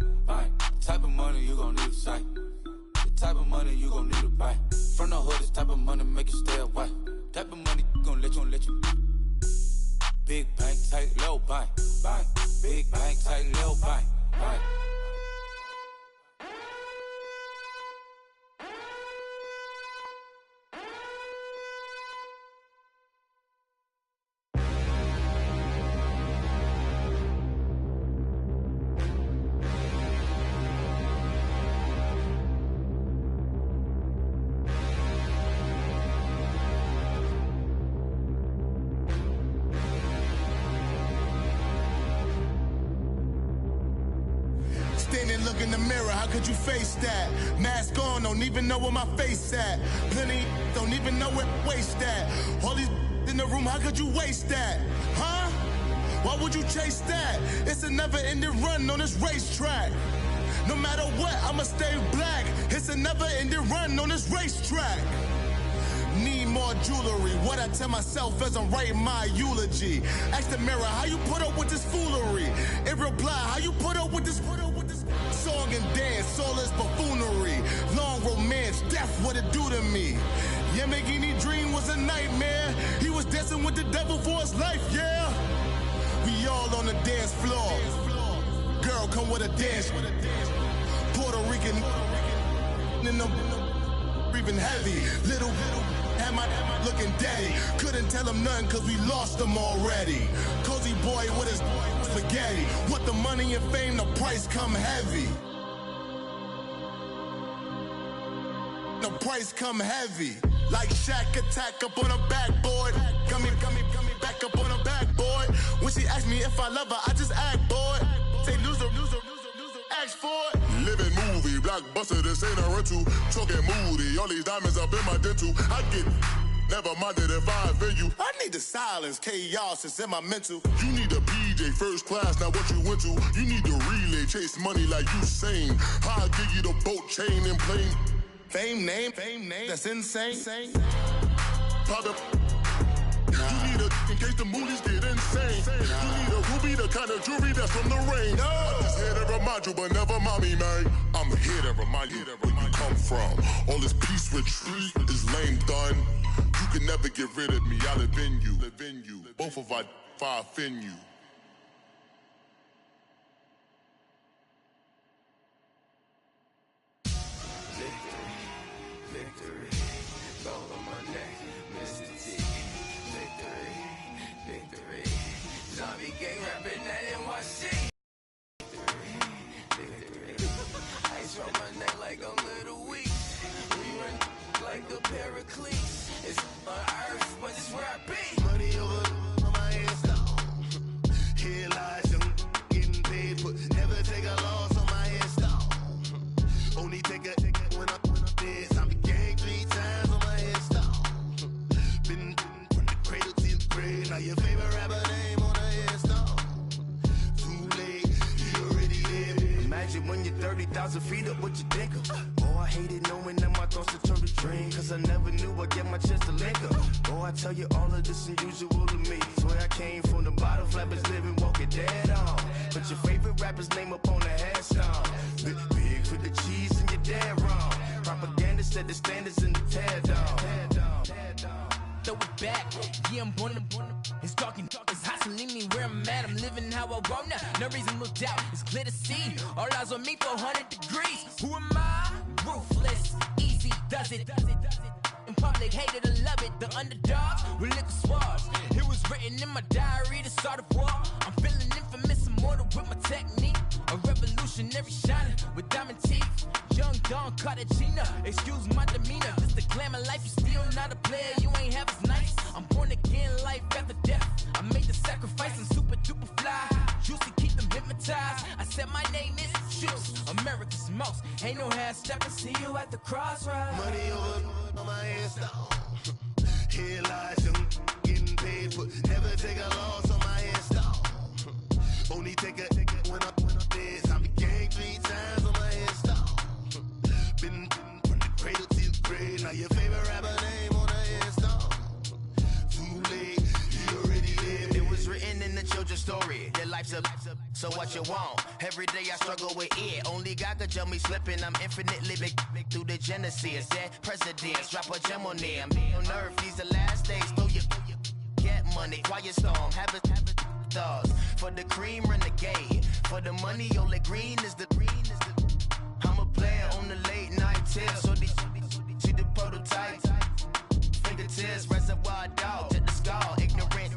Type of money you gon' need a sight. The type of money you gon' need to buy. From the hood, this type of money make you stay away. Type of money gon' let you. Big bank, tight, low buy. Big bank, tight, low buy. Look in the mirror, how could you face that? Mask on, don't even know where my face at. Plenty don't even know where waist at. All these in the room, how could you waste that? Huh? Why would you chase that? It's a never-ending run on this racetrack. No matter what, I'ma stay black. It's a never-ending run on this racetrack. Need more jewelry. What I tell myself as I'm writing my eulogy. Ask the mirror, how you put up with this foolery? It reply, how you put up with this song and dance, all this buffoonery. Long romance, death, what it do to me? Yamagini dream was a nightmare. He was dancing with the devil for his life, yeah. We all on the dance floor. Girl, come with a dance. Puerto Rican in the breathing heavy. Little had my looking daddy. Couldn't tell him nothing cause we lost him already. Cozy boy with his spaghetti. With the money and fame, the price come heavy. The price come heavy. Like Shaq attack up on a backboard. Gummy, back up on a backboard. When she asked me if I love her, I just act bored. Say loser, ask for it. Living movie, blockbuster, this ain't a rental. Talking moody, all these diamonds up in my dental. I get never minded if I offend you. I need the silence, chaos is in my mental. You need a PJ, first class, not what you went to. You need the relay, chase money like you sane. I'll give you the boat, chain, and plane. Fame name, that's insane. Pop you need a in case the movies get insane. You need a ruby, the kind of jewelry that's from the rain. I'm just here to remind you, but never mind me, man. I'm here to remind you where you come from. All this peace retreat is lame done. You can never get rid of me. I live in you. Both of our fire fin you. It's on earth, but it's where I be. Money over on my headstone. Here lies young getting paid, but never take a loss on my headstone. Only take a when I'm dead. I'm the gang 3 times on my so feed up what you think of. Oh, I hated knowing that my thoughts would turn to dream, cause I never knew I'd get my chance to link up. Oh, I tell you all of this unusual to me. Swear I came from the bottom, flappers living, walking dead on. Put your favorite rapper's name up on the headstone. Big for the cheese and you're dead wrong. Propaganda set the standards in the tear down. Throw it back, yeah, I'm born to. It's dark, it's hot, so leave me where I'm at. I'm living how I want now, no reasonable doubt. It's clear to see, all eyes on me, 400 degrees. Who am I? Ruthless, easy, does it. In public, hate it or love it. The underdogs with liquor swabs. It was written in my diary, the start of war. I'm feeling infamous, immortal with my technique. A revolutionary shining with diamond teeth. Young Don Cartagena, excuse my demeanor. This the glamour life, you still not a player, you ain't half as nice. I'm born again, life after death. I made the sacrifice, I'm super duper fly. Used to keep them hypnotized. I said my name is Juice, America's most. Ain't no half stepping, see you at the crossroads. Money over on my headstone. Here lies young, getting paid for. Never take a loss on my headstone. Only take a when I'm dead. I became 3 times on my headstone. Been from the cradle to the grave. Now your favorite rapper name on the headstone. Too late, you already lived. It was written in the children's story. Their life's a so what you want. Every day I struggle with it. Only God could jump me slipping. I'm infinitely big through the genesis. Dead presidents, drop a gem on them. On earth, these the last days. Throw your get money. Quiet storm, have it stars. For the cream, renegade. For the money, only green is the I'm a player on the late night tips. So these see the prototype. Fingertips, reservoir dog to the skull. Ignorant.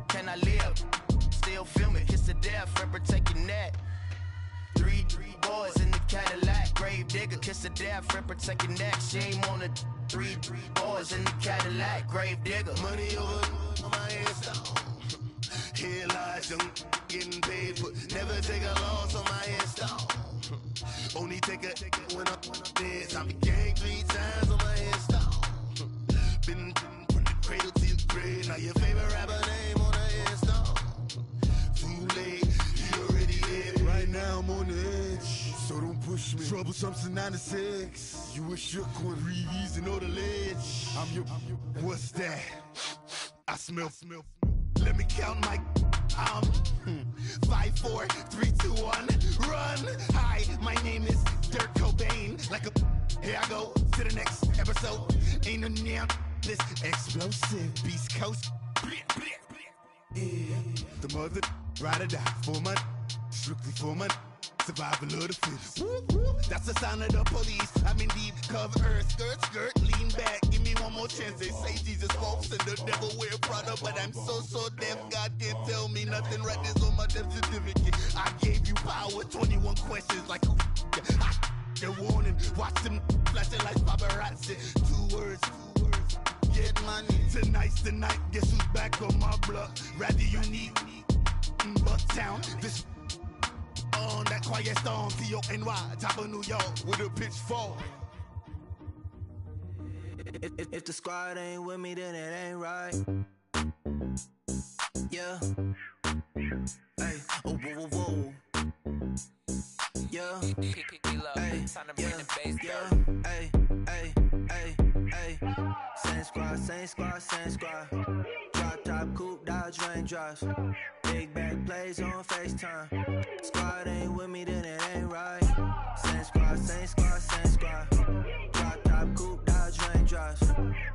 Can I live? Still film it. Kiss the death, forever take your neck. 3 boys in the Cadillac. Grave digger, kiss the death, forever take your neck. Shame on the 3 boys in the Cadillac. Grave digger. Money over on my headstone. Here lies young, getting paid for. Never take a loss on my headstone. Only take a when I'm dead. I became 3 times on my headstone. Been from the cradle to the grave. Now your favorite rapper name on the headstone. Too late, you already lived. Right now I'm on the edge, so don't push me. Troublesome since 96. You a shook one, breathe easy, know the ledge. I'm your, what's that? I smell. Let me count my 5, 4, 3, 2, 1, run. Hi, my name is Dirk Cobain. Like a here I go to the next episode. Ain't no damn this explosive Beast Coast. Yeah. The mother ride or die for my strictly for my survival of the fittest. That's the sound of the police. I'm indeed cover earth, skirt, lean back. Give me one more chance. They say Jesus walks and the devil wear Prada, but I'm so deaf. God can't tell me nothing. Right this on my death certificate. I gave you power. 21 questions like they're warning. Watch them flashing like paparazzi. 2 words. Get money. Tonight's the night. Guess who's back on my block? Rather unique. Bucktown. This on that quiet storm, T-O-N-Y, top of New York with a pitchfork. If the squad ain't with me, then it ain't right. Yeah. Hey, oh, whoa, whoa, whoa. Yeah. Hey, yeah. Hey, hey, hey, hey. Same squad. Drop top, coupe, Dodge raindrops. Big back plays on FaceTime. Squad ain't with me, then it ain't right. Same squad. Drop top, coupe, Dodge raindrops.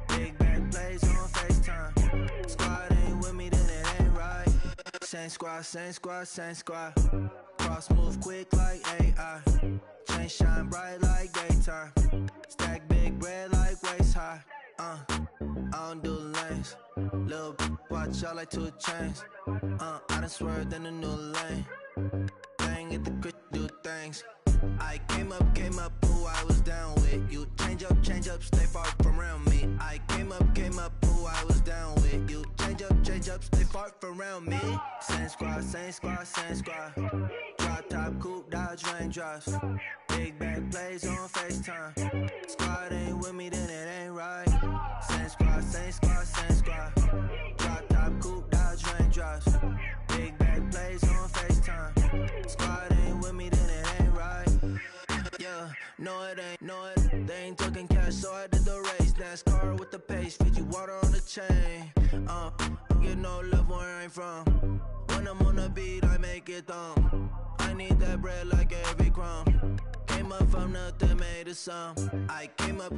Big back plays on FaceTime. Squad ain't with me, then it ain't right. Same squad. Cross move quick like AI. Chain shine bright like daytime. Stack big bread like waist high. I don't do lanes. Little watch out like 2 chains. I done swerved in a new lane. Bang at the crit, do things. I came up, who I was down with. You change up, stay far from around me. I came up, who I was down with. You change up, stay far from around me. Same squad. Drop top, coupe, Dodge raindrops. Big back plays on FaceTime. Squad ain't with me, then it ain't right. Same squad. Drop top, coupe, Dodge raindrops. Big back plays on FaceTime. Squad ain't with me, then it ain't right. No, it ain't, no, it. They ain't talking cash, so I did the race. NASCAR with the pace, Fiji water on the chain. Get no love where I'm from. When I'm on the beat, I make it thumb. I need that bread like every crumb. Came up from nothing, made a sum. I came up,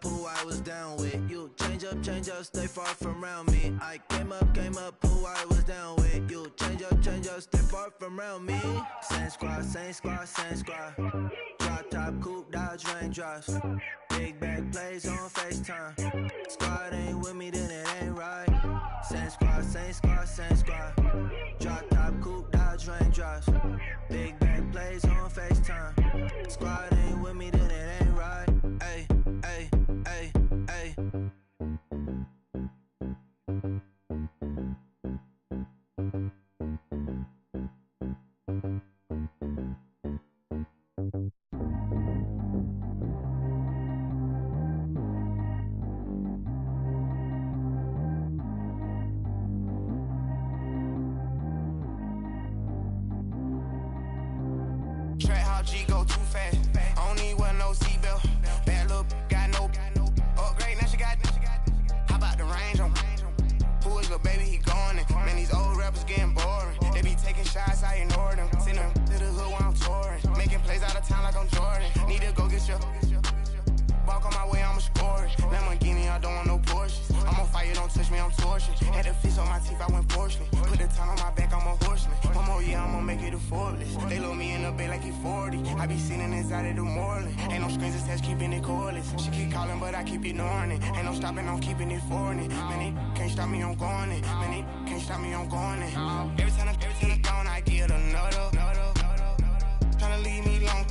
who I was down with. You change up, stay far from around me. I came up, who I was down with. You change up, stay far from around me. Same squad, same squad, same squad. Drop top, coupe, Dodge raindrops. Big bag plays on FaceTime. Squad ain't with me, then it ain't right. Same squad, same squad, same squad. Drop top, coupe, Dodge raindrops. Big bag plays on FaceTime. Squad ain't with me, then it ain't right. Ay, ay, ay, ay. Track how G go too fast. I don't need one no seatbelt. Bad little got no upgrade. Now she got. How about the range on? Who is little baby? He gone. And man, these old rappers getting boring. They be taking shots, I ignore them. Send them to the hood while I'm touring. Making plays out of town like I'm Jordan. Need to go get your. Walk on my way, I'ma score it. Lamborghini, I don't want no Porsches. I'm on fire, don't touch me, I'm tortured. Had the fish on my teeth, I went porcelain. Put the time on my back, I'm a horseman. One more year, I'ma make it a Forbes. They load me in the bay like he 40. I be sitting inside of the Moreland. Ain't no screens attached, keeping it cordless. She keep calling, but I keep ignoring it. Ain't no stopping, I'm keeping it for it. Man, it can't stop me, I'm going it. Man, it can't stop me, I'm going it. Every time I gone, I get another. Tryna leave me long.